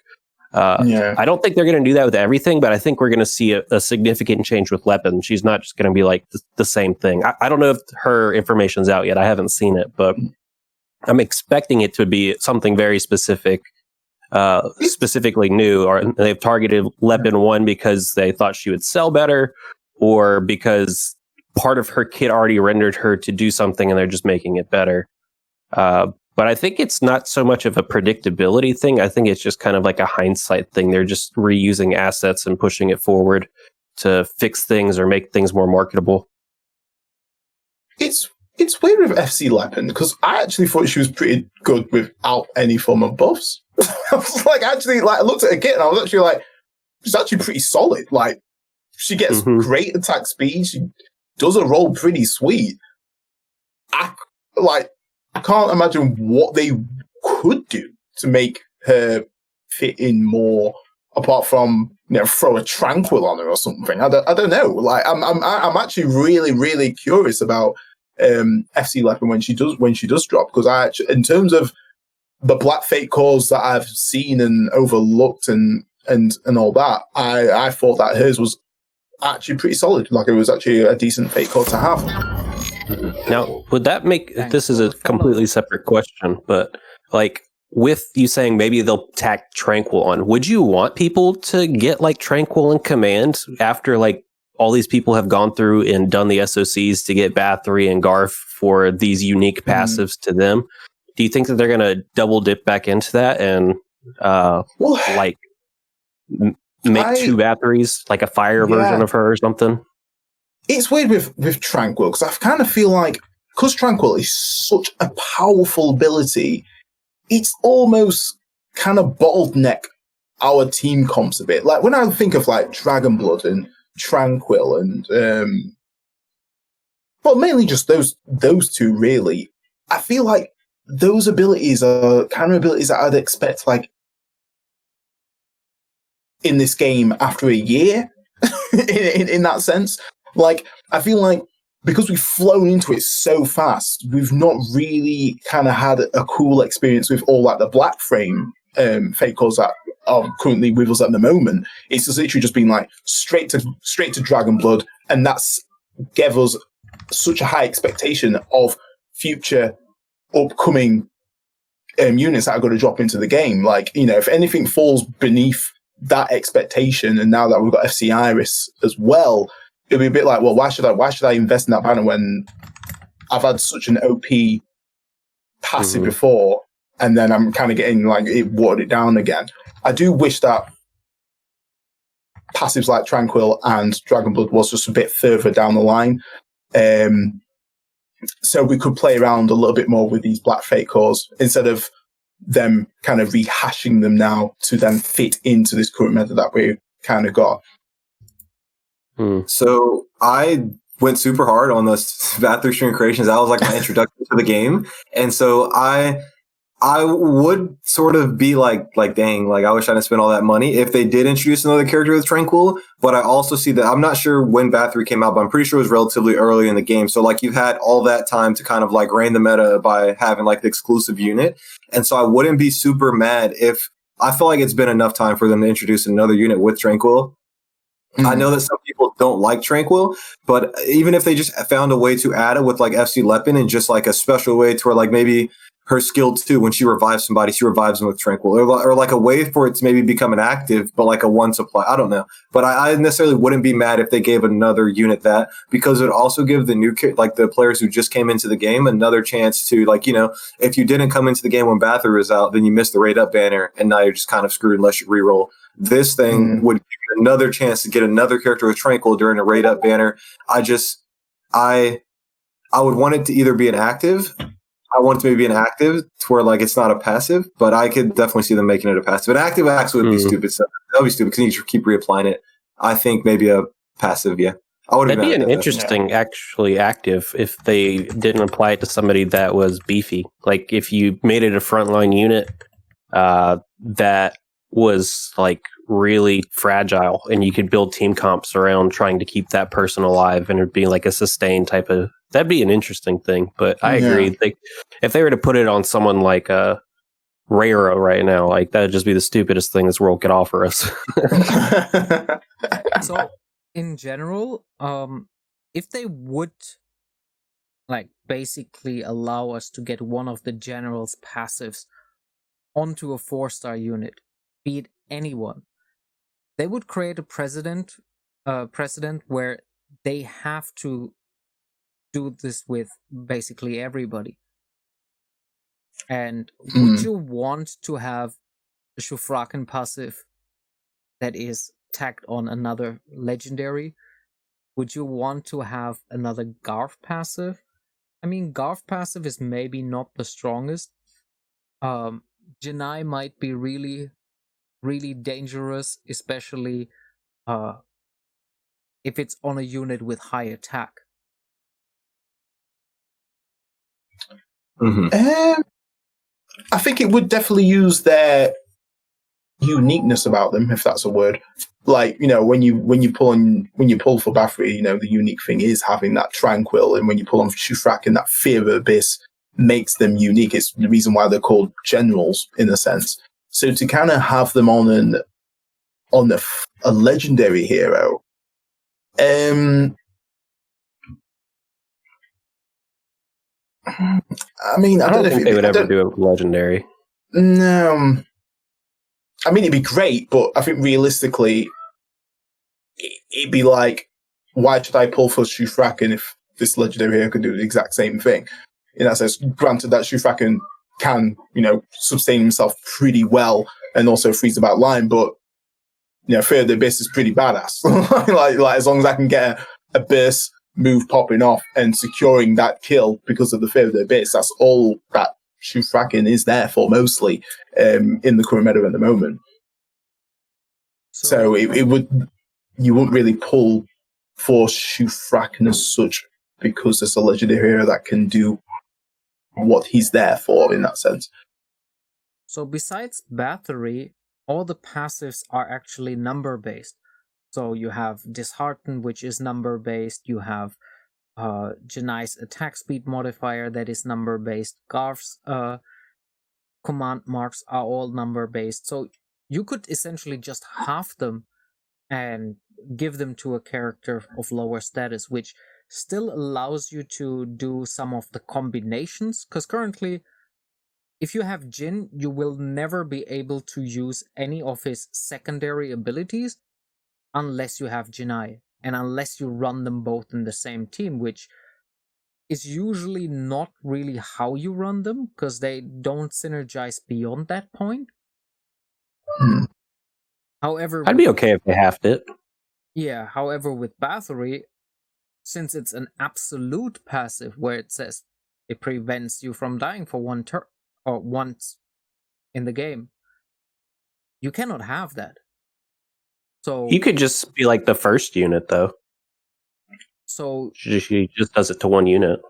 I don't think they're going to do that with everything, but I think we're going to see a significant change with Lepin. She's not just going to be like the same thing. I don't know if her information's out yet. I haven't seen it, but I'm expecting it to be something very specific. Specifically new, or they've targeted Lepin 1 because they thought she would sell better, or because part of her kit already rendered her to do something and they're just making it better. But I think it's not so much of a predictability thing. I think it's just kind of like a hindsight thing. They're just reusing assets and pushing it forward to fix things or make things more marketable. It's weird with FC Lepin, because I actually thought she was pretty good without any form of buffs. I was like, actually, like, I looked at her kit and I was actually like, she's actually pretty solid. Like, she gets great attack speed. She does a role pretty sweet. I can't imagine what they could do to make her fit in more, apart from, you know, throw a tranquil on her or something. I don't know. Like, I'm actually really, really curious about FC Lepin when she does drop, because I actually, in terms of the Black Fate cores that I've seen and overlooked and all that, I thought that hers was actually pretty solid. Like, it was actually a decent Fate core to have. Now, would that make, this is a completely separate question, but like with you saying maybe they'll tack Tranquil on, would you want people to get like Tranquil in command after like all these people have gone through and done the SOCs to get Bathory and Garf for these unique passives to them? Do you think that they're going to double dip back into that and make two Bathories, like a fire version of her or something? It's weird with Tranquil, because I kind of feel like, because Tranquil is such a powerful ability, it's almost kind of bottleneck our team comps a bit. Like, when I think of like Dragonblood and Tranquil and mainly just those two, really, I feel like those abilities are kind of abilities that I'd expect like in this game after a year. in that sense, like I feel like because we've flown into it so fast, we've not really kind of had a cool experience with all like the black frame fake cores that are currently with us at the moment. It's just literally just been like straight to Dragon Blood, and that's gave us such a high expectation of future upcoming units that are going to drop into the game. Like, you know, if anything falls beneath that expectation, and now that we've got FC Iris as well, it'll be a bit like, well, why should I invest in that banner when I've had such an OP passive before, and then I'm kind of getting like it watered it down again. I do wish that passives like Tranquil and Dragon Blood was just a bit further down the line, so we could play around a little bit more with these black fake cores instead of them kind of rehashing them now to then fit into this current meta that we kind of got. So I went super hard on those Bathroom String creations. That was like my introduction to the game. And so I would sort of be like, dang, like I wish I didn't spend all that money if they did introduce another character with Tranquil. But I also see that I'm not sure when Bathory came out, but I'm pretty sure it was relatively early in the game. So like you've had all that time to kind of like reign the meta by having like the exclusive unit. And so I wouldn't be super mad if I feel like it's been enough time for them to introduce another unit with Tranquil. I know that some people don't like Tranquil, but even if they just found a way to add it with like FC Lepin and just like a special way to where like maybe her skill 2, when she revives somebody, she revives them with Tranquil, or like a way for it to maybe become an active, but like a one supply. I don't know. But I necessarily wouldn't be mad if they gave another unit that, because it would also give the new like the players who just came into the game another chance to, like, you know, if you didn't come into the game when Bathory was out, then you missed the raid up banner and now you're just kind of screwed unless you reroll. This thing would give you another chance to get another character with Tranquil during a raid up banner. I would want it to either be an active. I want it to maybe be an active to where like it's not a passive, but I could definitely see them making it a passive. An active actually would be stupid. So that would be stupid because you keep reapplying it. I think maybe a passive, yeah. That'd be an interesting actually active if they didn't apply it to somebody that was beefy. Like if you made it a frontline unit that was like really fragile, and you could build team comps around trying to keep that person alive, and it'd be like a sustained type of. That'd be an interesting thing. But I agree. If they were to put it on someone like Raro right now, like that'd just be the stupidest thing this world could offer us. So, in general, if they would like basically allow us to get one of the general's passives onto a 4-star unit, be it anyone, they would create a precedent where they have to do this with basically everybody. And would you want to have a Shufraken passive that is tagged on another legendary? Would you want to have another Garf passive? I mean, Garf passive is maybe not the strongest. Janai might be really, really dangerous, especially if it's on a unit with high attack. I think it would definitely use their uniqueness about them, if that's a word. Like, you know, when you pull for Bathory, you know, the unique thing is having that Tranquil, and when you pull on Shufraken, that Fear of Abyss makes them unique. It's the reason why they're called generals, in a sense. So to kind of have them on a legendary hero, I mean, I don't think they would ever do it legendary. No. I mean, it'd be great, but I think realistically, it'd be like, why should I pull for Shufraken if this legendary hero could do the exact same thing? In that sense, granted that Shufraken can, you know, sustain himself pretty well and also freeze about line, but, you know, Fear of the Abyss is pretty badass. like as long as I can get a burst move popping off and securing that kill because of the Fear of the Abyss, that's all that Shufraken is there for, mostly, in the current meta at the moment. So it would, you wouldn't really pull for Shufraken as such, because there's a legendary hero that can do what he's there for, in that sense. So besides Bathory, all the passives are actually number based. So you have Dishearten, which is number based. You have Janai's attack speed modifier that is number based. Garth's command marks are all number based. So you could essentially just halve them and give them to a character of lower status, which still allows you to do some of the combinations. Because currently, if you have Jin, you will never be able to use any of his secondary abilities unless you have Jinai, and unless you run them both in the same team, which is usually not really how you run them, because they don't synergize beyond that point. However, I'd be okay if they halved it. Yeah, however, with Bathory, since it's an absolute passive where it says it prevents you from dying for one turn or once in the game, you cannot have that. So You could just be like the first unit, though. So She just does it to one unit.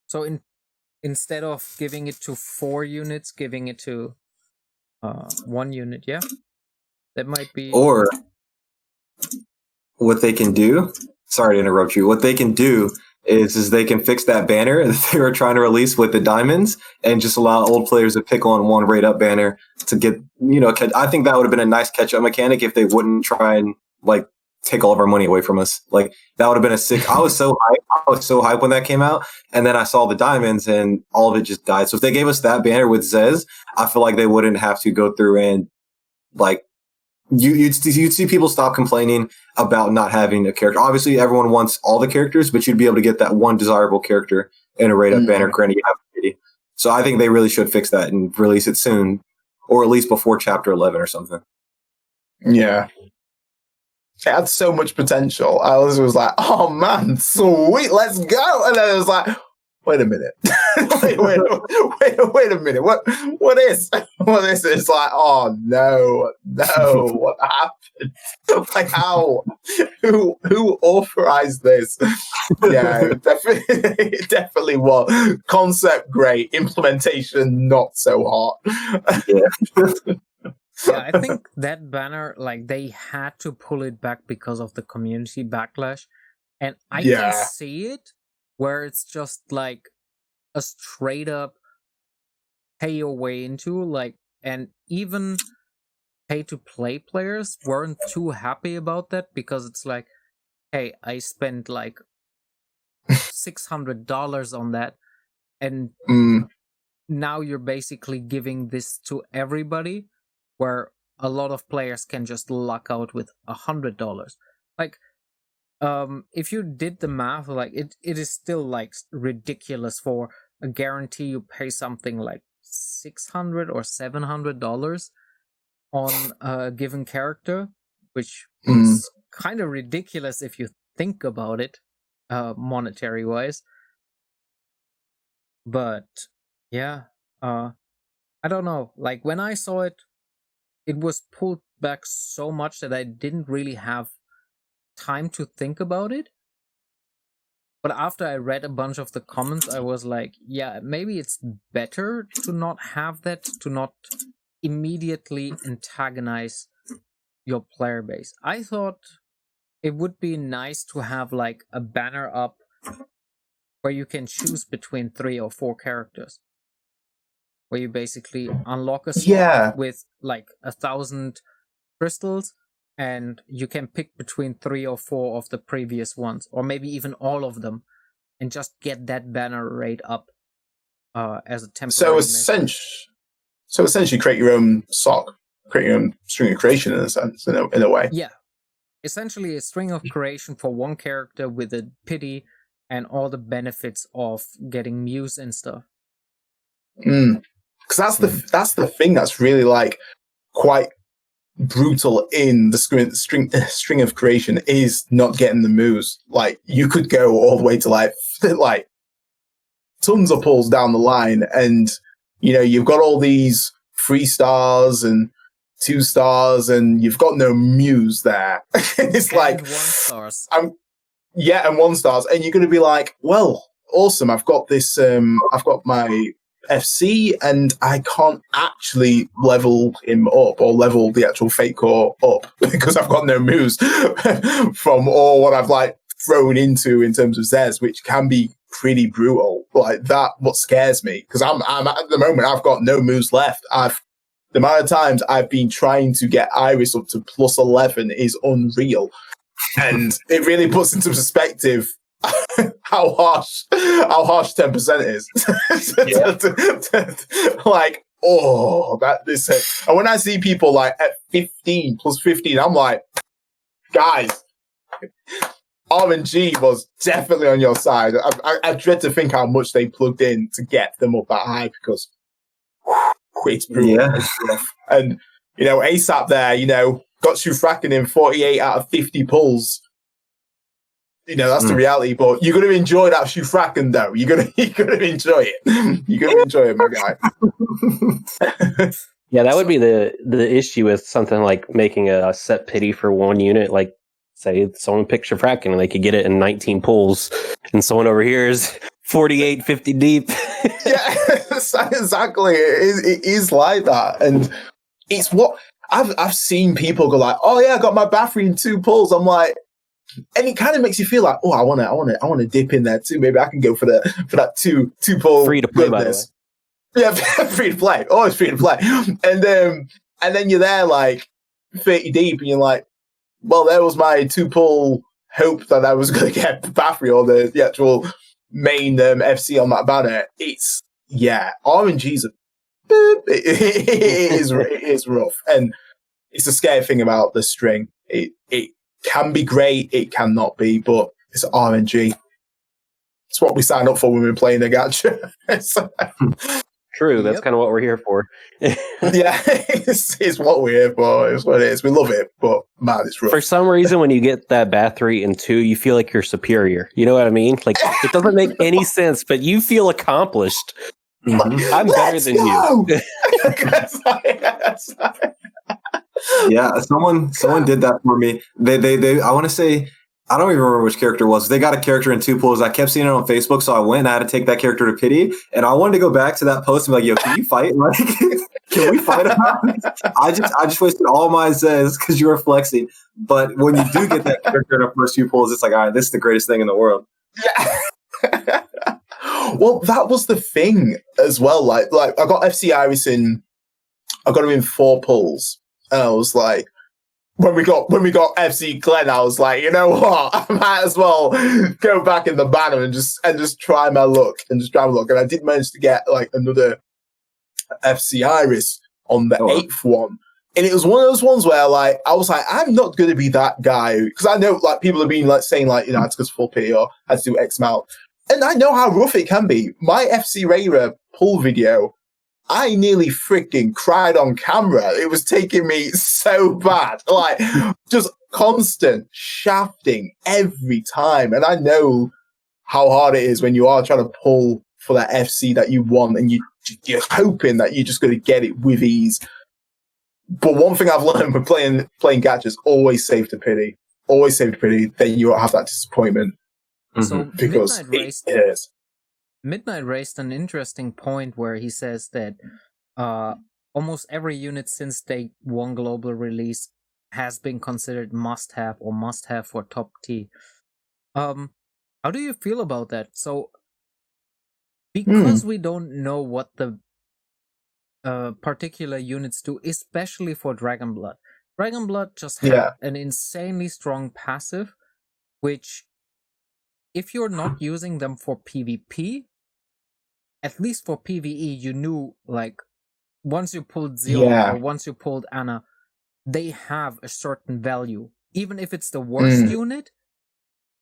So instead of giving it to 4 units, giving it to 1 unit, yeah? That might be... Or what they can do, sorry to interrupt you, what they can do is they can fix that banner that they were trying to release with the diamonds and just allow old players to pick on one rate up banner to get, I think that would have been a nice catch up mechanic if they wouldn't try and like take all of our money away from us. Like that would have been a sick. I was so hyped when that came out, and then I saw the diamonds and all of it just died. So if they gave us that banner with Zez, I feel like they wouldn't have to go through and like you'd see people stop complaining about not having a character. Obviously, everyone wants all the characters, but you'd be able to get that one desirable character in a rate up banner. Granted, you have a pity. So I think they really should fix that and release it soon, or at least before Chapter 11 or something. Yeah. It had so much potential. I was like, oh man, sweet, let's go. And then it was like, wait a minute. wait a minute. What is? It's like, oh no, what happened? Like how? Who authorized this? Yeah, definitely was. Concept great, implementation not so hot. Yeah. Yeah, I think that banner, like, they had to pull it back because of the community backlash. And I can see it, where it's just, like, a straight-up pay your way into, like, and even pay-to-play players weren't too happy about that, because it's like, hey, I spent, like, $600 on that, and now you're basically giving this to everybody, where a lot of players can just luck out with $100. Like, if you did the math, like it is still like ridiculous for a guarantee you pay something like $600 or $700 on a given character, which is kind of ridiculous if you think about it, monetary wise. But yeah, I don't know. Like when I saw it, it was pulled back so much that I didn't really have time to think about it. But after I read a bunch of the comments, I was like, yeah, maybe it's better to not have that, to not immediately antagonize your player base. I thought it would be nice to have like a banner up where you can choose between 3 or 4 characters. Where you basically unlock a slot with like 1,000 crystals, and you can pick between 3 or 4 of the previous ones, or maybe even all of them, and just get that banner rate up as a temporary. So essentially, create your own sock, create your own string of creation in a sense, in a way. Yeah, essentially a string of creation for one character with a pity and all the benefits of getting Muse and stuff. Because that's the thing that's really like quite brutal in the string of creation is not getting the moves. Like you could go all the way to like tons of pulls down the line, and you've got all these 3 stars and 2 stars, and you've got no muse there. It's and like 1 stars. And 1 stars, and you're going to be like, well, awesome. I've got this. I've got my FC, and I can't actually level him up or level the actual fake core up because I've got no moves from all what I've like thrown into in terms of Zez, which can be pretty brutal. Like that, what scares me, because I'm at the moment I've got no moves left. The amount of times I've been trying to get Iris up to plus 11 is unreal, and it really puts into perspective how harsh 10% is. Like, oh, that this. And when I see people like at 15 plus 15, I'm like, guys, RNG was definitely on your side. I dread to think how much they plugged in to get them up that high, because it's brutal. Yeah. It's rough. And, ASAP there, got Shufraken in 48 out of 50 pulls. That's the reality, but you're going to enjoy that Shufraken, though. You're going to enjoy it. You're going to enjoy it, my guy. Yeah, that would be the issue with something like making a set pity for one unit. Like, say someone picks Shufraken and they could get it in 19 pulls, and someone over here is 48, 50 deep. Yeah, exactly. It is like that, and it's what I've seen people go like, "Oh yeah, I got my Bathory in 2 pulls." I'm like, and it kind of makes you feel like, "Oh, I want to dip in there too. Maybe I can go for that two pull." Free to play, by the way. Yeah, free to play. Always free to play. And then you're there like 30 deep, and you're like, well, there was my 2 pull hope that I was going to get Bathory or the actual main FC on that banner. It's, RNG's it is rough. And it's the scary thing about the string. It can be great, it cannot be, but it's RNG. It's what we sign up for when we're playing the gacha. True, that's kind of what we're here for. Yeah, it's what we're here for. It's what it is. We love it, but man, it's rough. For some reason, when you get that Bathory in 2, you feel like you're superior. You know what I mean? Like, it doesn't make any sense, but you feel accomplished. I'm better than you. Yeah, someone did that for me. They I want to say, I don't even remember which character it was. They got a character in 2 pulls. I kept seeing it on Facebook, so I went and I had to take that character to pity. And I wanted to go back to that post and be like, "Yo, can you fight? Like, can we fight about this?" I just wasted all my Zez because you were flexing. But when you do get that character in the first few pulls, it's like, all right, this is the greatest thing in the world. Yeah. Well, that was the thing as well. Like I got FC Iris in. I got him in 4 pulls, and I was like, when we got FC Glenn, I was like, you know what? I might as well go back in the banner and just try my luck and And I did manage to get like another FC Iris on the 8th one. And it was one of those ones where like I was like, I'm not going to be that guy, because I know like people have been like saying like, I had to go to full P or I had to do X amount, and I know how rough it can be. My FC Rayra pull video, I nearly freaking cried on camera. It was taking me so bad, like just constant shafting every time. And I know how hard it is when you are trying to pull for that FC that you want, and you're hoping that you're just going to get it with ease. But one thing I've learned with playing gacha is always save to pity. Always save to pity. Then you won't have that disappointment. So Because Midnight raised an interesting point where he says that almost every unit since day 1 global release has been considered must-have or must-have for top T. How do you feel about that? So, because we don't know what the particular units do, especially for Dragon Blood. Dragon Blood just had an insanely strong passive, which, if you're not using them for PvP, at least for PvE, you knew, like, once you pulled Zeon or once you pulled Anna, they have a certain value. Even if it's the worst unit,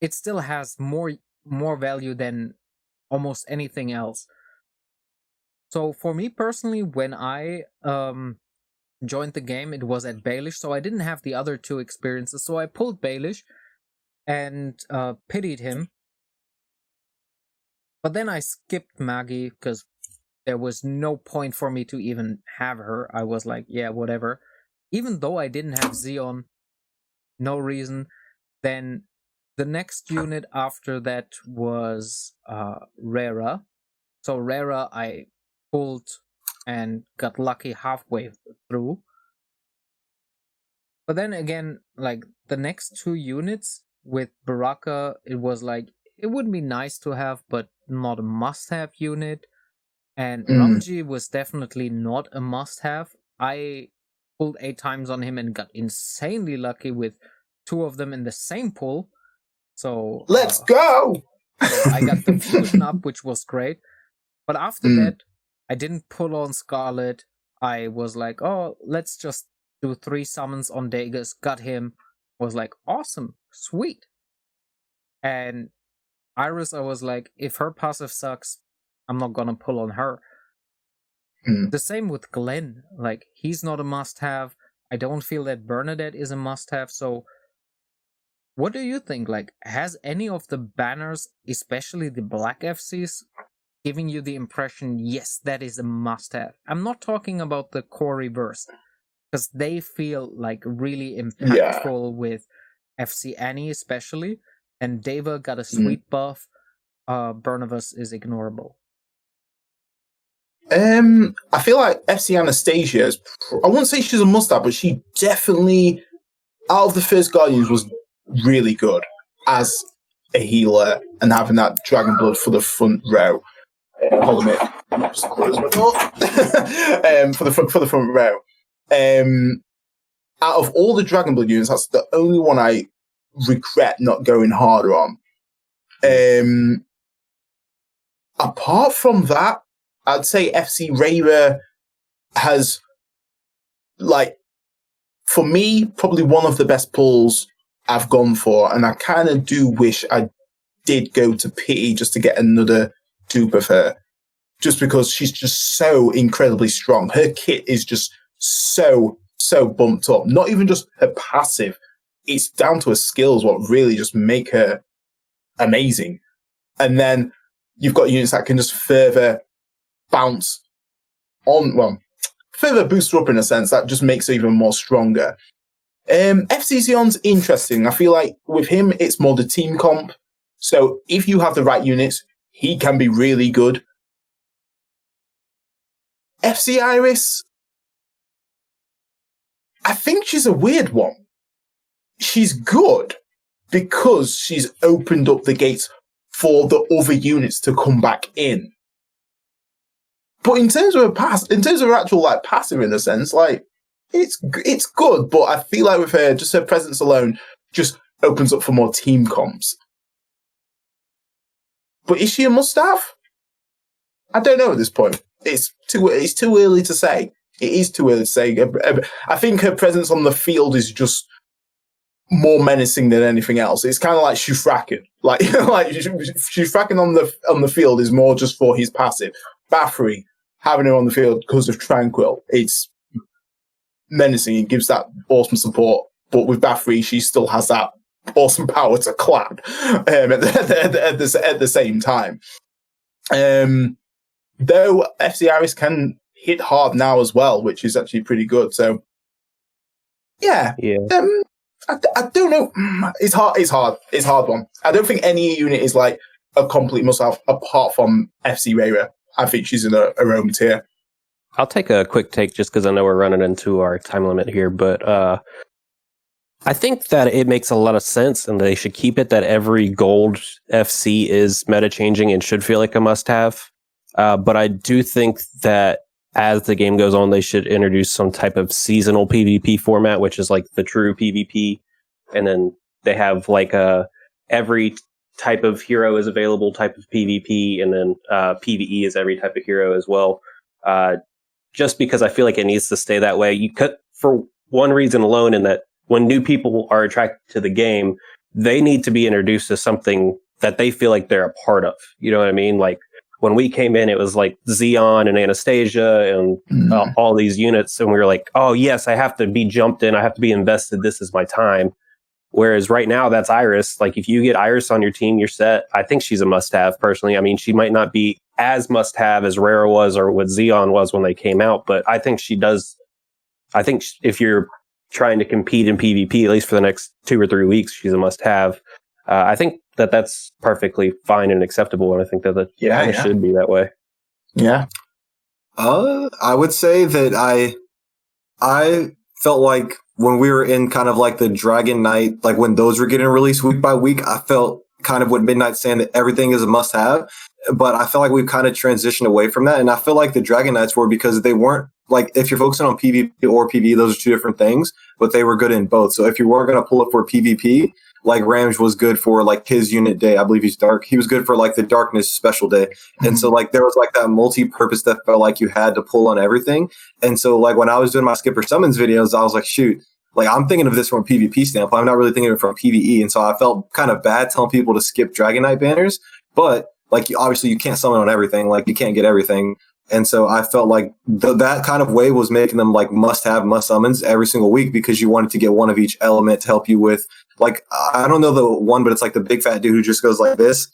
it still has more value than almost anything else. So for me personally, when I joined the game, it was at Baelish, so I didn't have the other 2 experiences. So I pulled Baelish and pitied him. But then I skipped Maggie because there was no point for me to even have her. I was like, yeah, whatever. Even though I didn't have Zeon, no reason. Then the next unit after that was Rara. So Rara, I pulled and got lucky halfway through. But then again, like the next 2 units with Baraka, it was like it would be nice to have, but not a must-have unit. And Ramji was definitely not a must-have. I pulled 8 times on him and got insanely lucky with 2 of them in the same pull. So let's go. So I got the fusion up, which was great. But after that, I didn't pull on Scarlet. I was like, oh, let's just do 3 summons on Dagus. Got him. Was like, awesome, sweet. And Iris, I was like, if her passive sucks, I'm not gonna pull on her. The same with Glenn. Like, he's not a must-have. I don't feel that Bernadette is a must-have. So, what do you think? Like, has any of the banners, especially the Black FCs, giving you the impression, yes, that is a must-have? I'm not talking about the core reverse, because they feel like really impactful with FC Annie especially, and Deva got a sweet buff. Bernavus is ignorable. I feel like FC Anastasia is, I wouldn't say she's a must-have, but she definitely, out of the first Guardians, was really good as a healer and having that Dragon Blood for the front row. Hold on a minute. Just close my door. For the front row. Out of all the Dragon Blood units, that's the only one I regret not going harder on. Apart from that, I'd say FC Rayra has, like, for me, probably one of the best pulls I've gone for, and I kind of do wish I did go to Pity just to get another dupe of her, just because she's just so incredibly strong. Her kit is just so bumped up. Not even just her passive, it's down to her skills what really just make her amazing. And then you've got units that can just further bounce on, well, further boost her up in a sense that just makes her even more stronger. FC Xion's interesting. I feel like with him, it's more the team comp. So if you have the right units, he can be really good. FC Iris, I think she's a weird one. She's good because she's opened up the gates for the other units to come back in. But in terms of her actual like passive in a sense, like it's good, but I feel like with her, just her presence alone just opens up for more team comps. But is she a must-have? I don't know at this point. It's too early to say. It is too early to say. I think her presence on the field is just more menacing than anything else. It's kind of like Shufraken. Like Shufraken on the field is more just for his passive. Bathory, having her on the field because of Tranquil, it's menacing. It gives that awesome support. But with Bathory, she still has that awesome power to clap at the same time. Though FC Iris can hit hard now as well, which is actually pretty good. So, yeah. I don't know. It's hard. It's a hard one. I don't think any unit is like a complete must-have apart from FC Rayra. I think she's in her own tier. I'll take a quick take just because I know we're running into our time limit here, but I think that it makes a lot of sense and they should keep it that every gold FC is meta changing and should feel like a must-have. But I do think that as the game goes on, they should introduce some type of seasonal PvP format, which is like the true PvP. And then they have like every type of hero is available type of PvP. And then PvE is every type of hero as well. Just because I feel like it needs to stay that way. You could, for one reason alone, in that when new people are attracted to the game, they need to be introduced to something that they feel like they're a part of. You know what I mean? Like, when we came in, it was like Xeon and Anastasia and all these units. And we were like, oh, yes, I have to be jumped in. I have to be invested. This is my time. Whereas right now, that's Iris. Like, if you get Iris on your team, you're set. I think she's a must-have, personally. I mean, she might not be as must-have as Rara was or what Xeon was when they came out. But I think she does. I think if you're trying to compete in PvP, at least for the next 2 or 3 weeks, she's a must-have. I think that's perfectly fine and acceptable, and I think that it should be that way. Yeah. I would say that I felt like when we were in kind of like the Dragon Knight, like when those were getting released week by week, I felt kind of what Midnight's saying that everything is a must have. But I feel like we've kind of transitioned away from that. And I feel like the Dragon Knights were because they weren't like, if you're focusing on PvP or PvE, those are two different things, but they were good in both. So if you weren't going to pull it for PvP, like Ramj was good for like his unit day. I believe he's dark. He was good for like the darkness special day. And so like there was like that multi-purpose that felt like you had to pull on everything. And so like when I was doing my Skipper Summons videos, I was like, shoot, like I'm thinking of this from a PvP standpoint. I'm not really thinking of it from PvE. And so I felt kind of bad telling people to skip Dragon Knight banners, but like obviously you can't summon on everything. Like you can't get everything. And so I felt like that kind of way was making them like must summons every single week because you wanted to get one of each element to help you with like, I don't know the one, but it's like the big fat dude who just goes like this.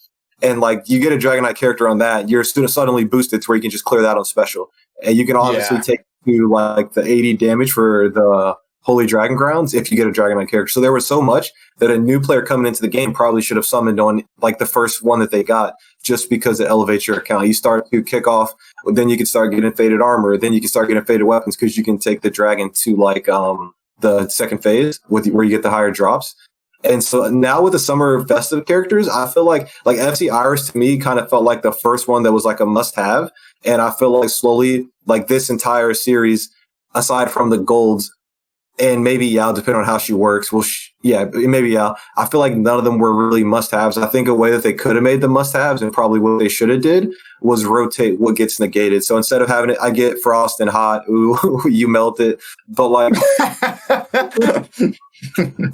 And like you get a Dragon Knight character on that, you're suddenly boosted to where you can just clear that on special. And you can obviously take to like the 80 damage for the Holy Dragon Grounds if you get a Dragon Knight character. So there was so much that a new player coming into the game probably should have summoned on like the first one that they got just because it elevates your account. You start to kick off, then you can start getting faded armor, then you can start getting faded weapons because you can take the dragon to like the second phase where you get the higher drops. And so now with the summer festive characters, I feel like FC Iris to me kind of felt like the first one that was like a must have. And I feel like slowly like this entire series, aside from the golds, and maybe Yao, depending on how she works. Well, maybe Yao. I feel like none of them were really must-haves. I think a way that they could have made them must-haves and probably what they should have did was rotate what gets negated. So instead of having it, I get frost and hot. Ooh, you melt it. But like,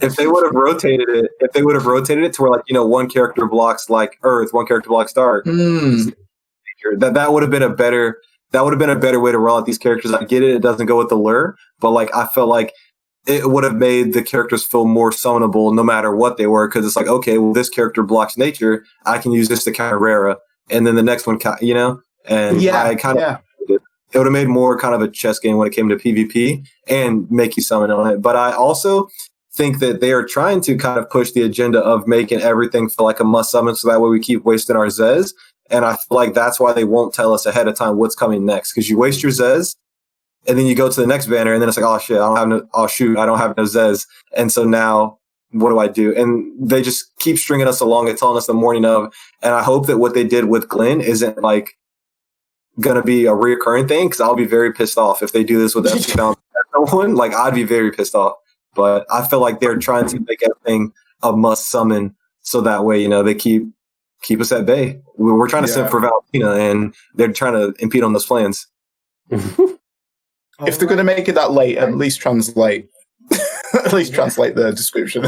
if they would have rotated it to where like, you know, one character blocks like earth, one character blocks dark. That would have been a better way to roll out these characters. I get it doesn't go with the lure, but like I felt like it would have made the characters feel more summonable no matter what they were, because it's like, okay, well, this character blocks nature, I can use this to counter Rara, and then the next one, you know, and it would have made more kind of a chess game when it came to PvP and make you summon on it. But I also think that they are trying to kind of push the agenda of making everything feel like a must summon, so that way we keep wasting our Zez. And I feel like that's why they won't tell us ahead of time what's coming next, because you waste your Zez, and then you go to the next banner, and then it's like, oh shit, I don't have no Zez. And so now what do I do? And they just keep stringing us along and telling us the morning of. And I hope that what they did with Glenn isn't like going to be a reoccurring thing, because I'll be very pissed off if they do this with everyone. Like, I'd be very pissed off. But I feel like they're trying to make everything a must summon, so that way, you know, they keep us at bay. We're trying to send for Valentina, and they're trying to impede on those plans. If they're going to make it that late, at least translate. Translate the description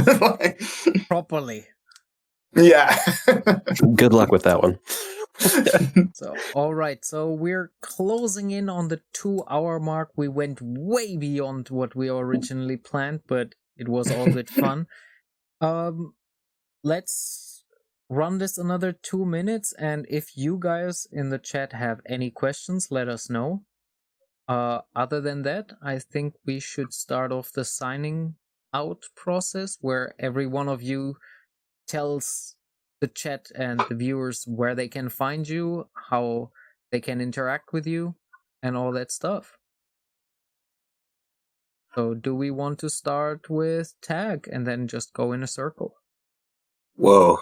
properly. Yeah. Good luck with that one. So, all right. So we're closing in on the 2-hour mark. We went way beyond what we originally planned, but it was all good fun. Let's run this another 2 minutes, and if you guys in the chat have any questions, let us know. Other than that, I think we should start off the signing out process, where every one of you tells the chat and the viewers where they can find you, how they can interact with you, and all that stuff. So do we want to start with Tag and then just go in a circle? Whoa.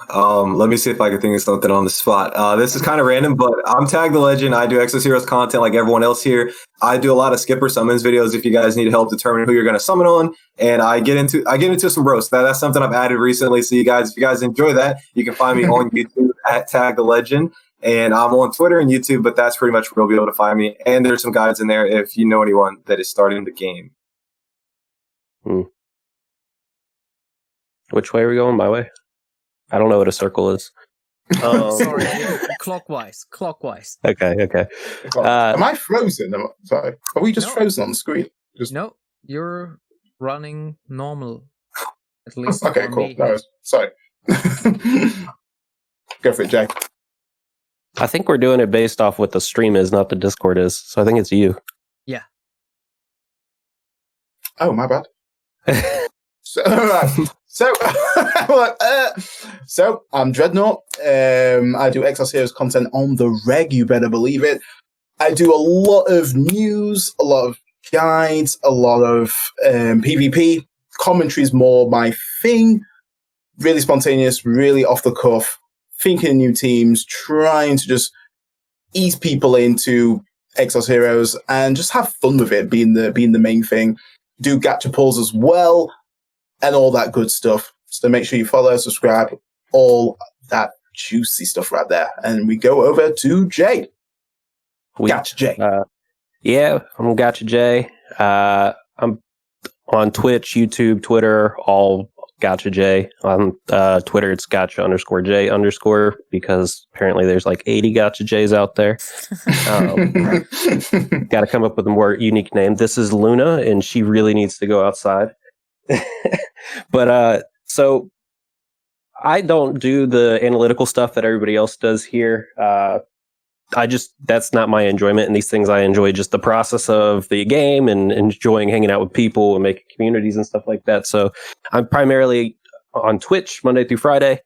Let me see if I can think of something on the spot. This is kind of random, but I'm TagTheLegend. I do Exos Heroes content like everyone else here. I do a lot of Skipper Summons videos if you guys need help determining who you're going to summon on. And I get into some roasts. That's something I've added recently. So if you guys enjoy that, you can find me on YouTube at TagTheLegend. And I'm on Twitter and YouTube, but that's pretty much where you'll be able to find me. And there's some guides in there if you know anyone that is starting the game. Which way are we going? My way? I don't know what a circle is. Sorry, clockwise. Okay. Am I frozen? Sorry. Are we just frozen on the screen? No, you're running normal. At least okay, cool. Me. No, sorry. Go for it, Jay. I think we're doing it based off what the stream is, not the Discord is. So I think it's you. Yeah. Oh, my bad. So I'm Dreadnought. I do Exos Heroes content on the reg. You better believe it. I do a lot of news, a lot of guides, a lot of PvP. Commentary is more my thing. Really spontaneous, really off the cuff, thinking of new teams, trying to just ease people into Exos Heroes and just have fun with it being the main thing. Do gacha pulls as well and all that good stuff. So make sure you follow, subscribe, all that juicy stuff right there. And we go over to Jay. GachaJay. Yeah, I'm GachaJay. I'm on Twitch, YouTube, Twitter, all GachaJay. On Twitter, it's gacha_J_ because apparently there's like 80 GachaJays out there. Got to come up with a more unique name. This is Luna, and she really needs to go outside. But so I don't do the analytical stuff that everybody else does here. That's not my enjoyment in these things. I enjoy just the process of the game and enjoying hanging out with people and making communities and stuff like that. So I'm primarily on Twitch Monday through Friday,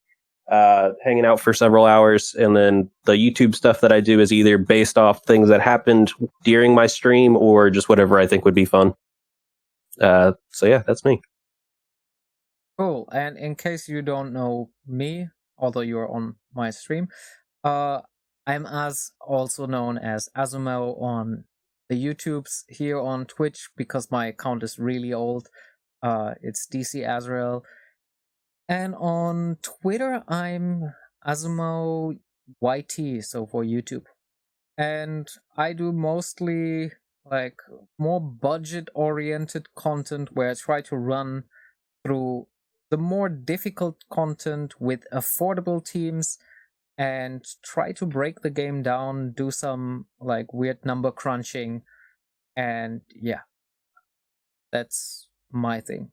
hanging out for several hours. And then the YouTube stuff that I do is either based off things that happened during my stream or just whatever I think would be fun. So yeah, that's me. Cool. And in case you don't know me, although you're on my stream, I'm also known as Azumao on the YouTubes, here on Twitch, because my account is really old. It's DC Azrael. And on Twitter, I'm Azumao YT, so for YouTube. And I do mostly like more budget-oriented content where I try to run through the more difficult content with affordable teams and try to break the game down, do some like weird number crunching, and yeah, that's my thing.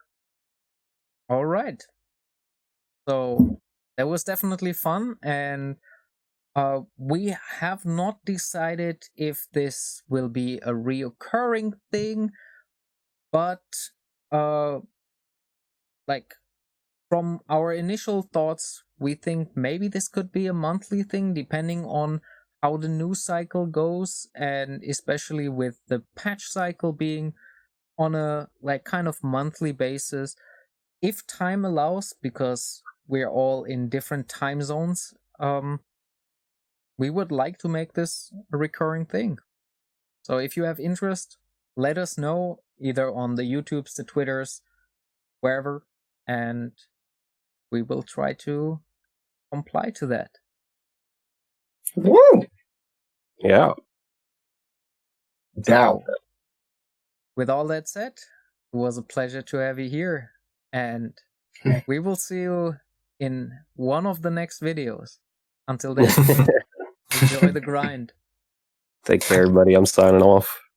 All right. So that was definitely fun, and we have not decided if this will be a reoccurring thing, but like from our initial thoughts, we think maybe this could be a monthly thing, depending on how the news cycle goes, and especially with the patch cycle being on a like kind of monthly basis, if time allows, because we're all in different time zones. We would like to make this a recurring thing. So if you have interest, let us know either on the YouTubes, the Twitters, wherever, and we will try to comply to that. Woo! Yeah. Down. With all that said, it was a pleasure to have you here, and we will see you in one of the next videos. Until then, enjoy the grind. Take care, everybody. I'm signing off.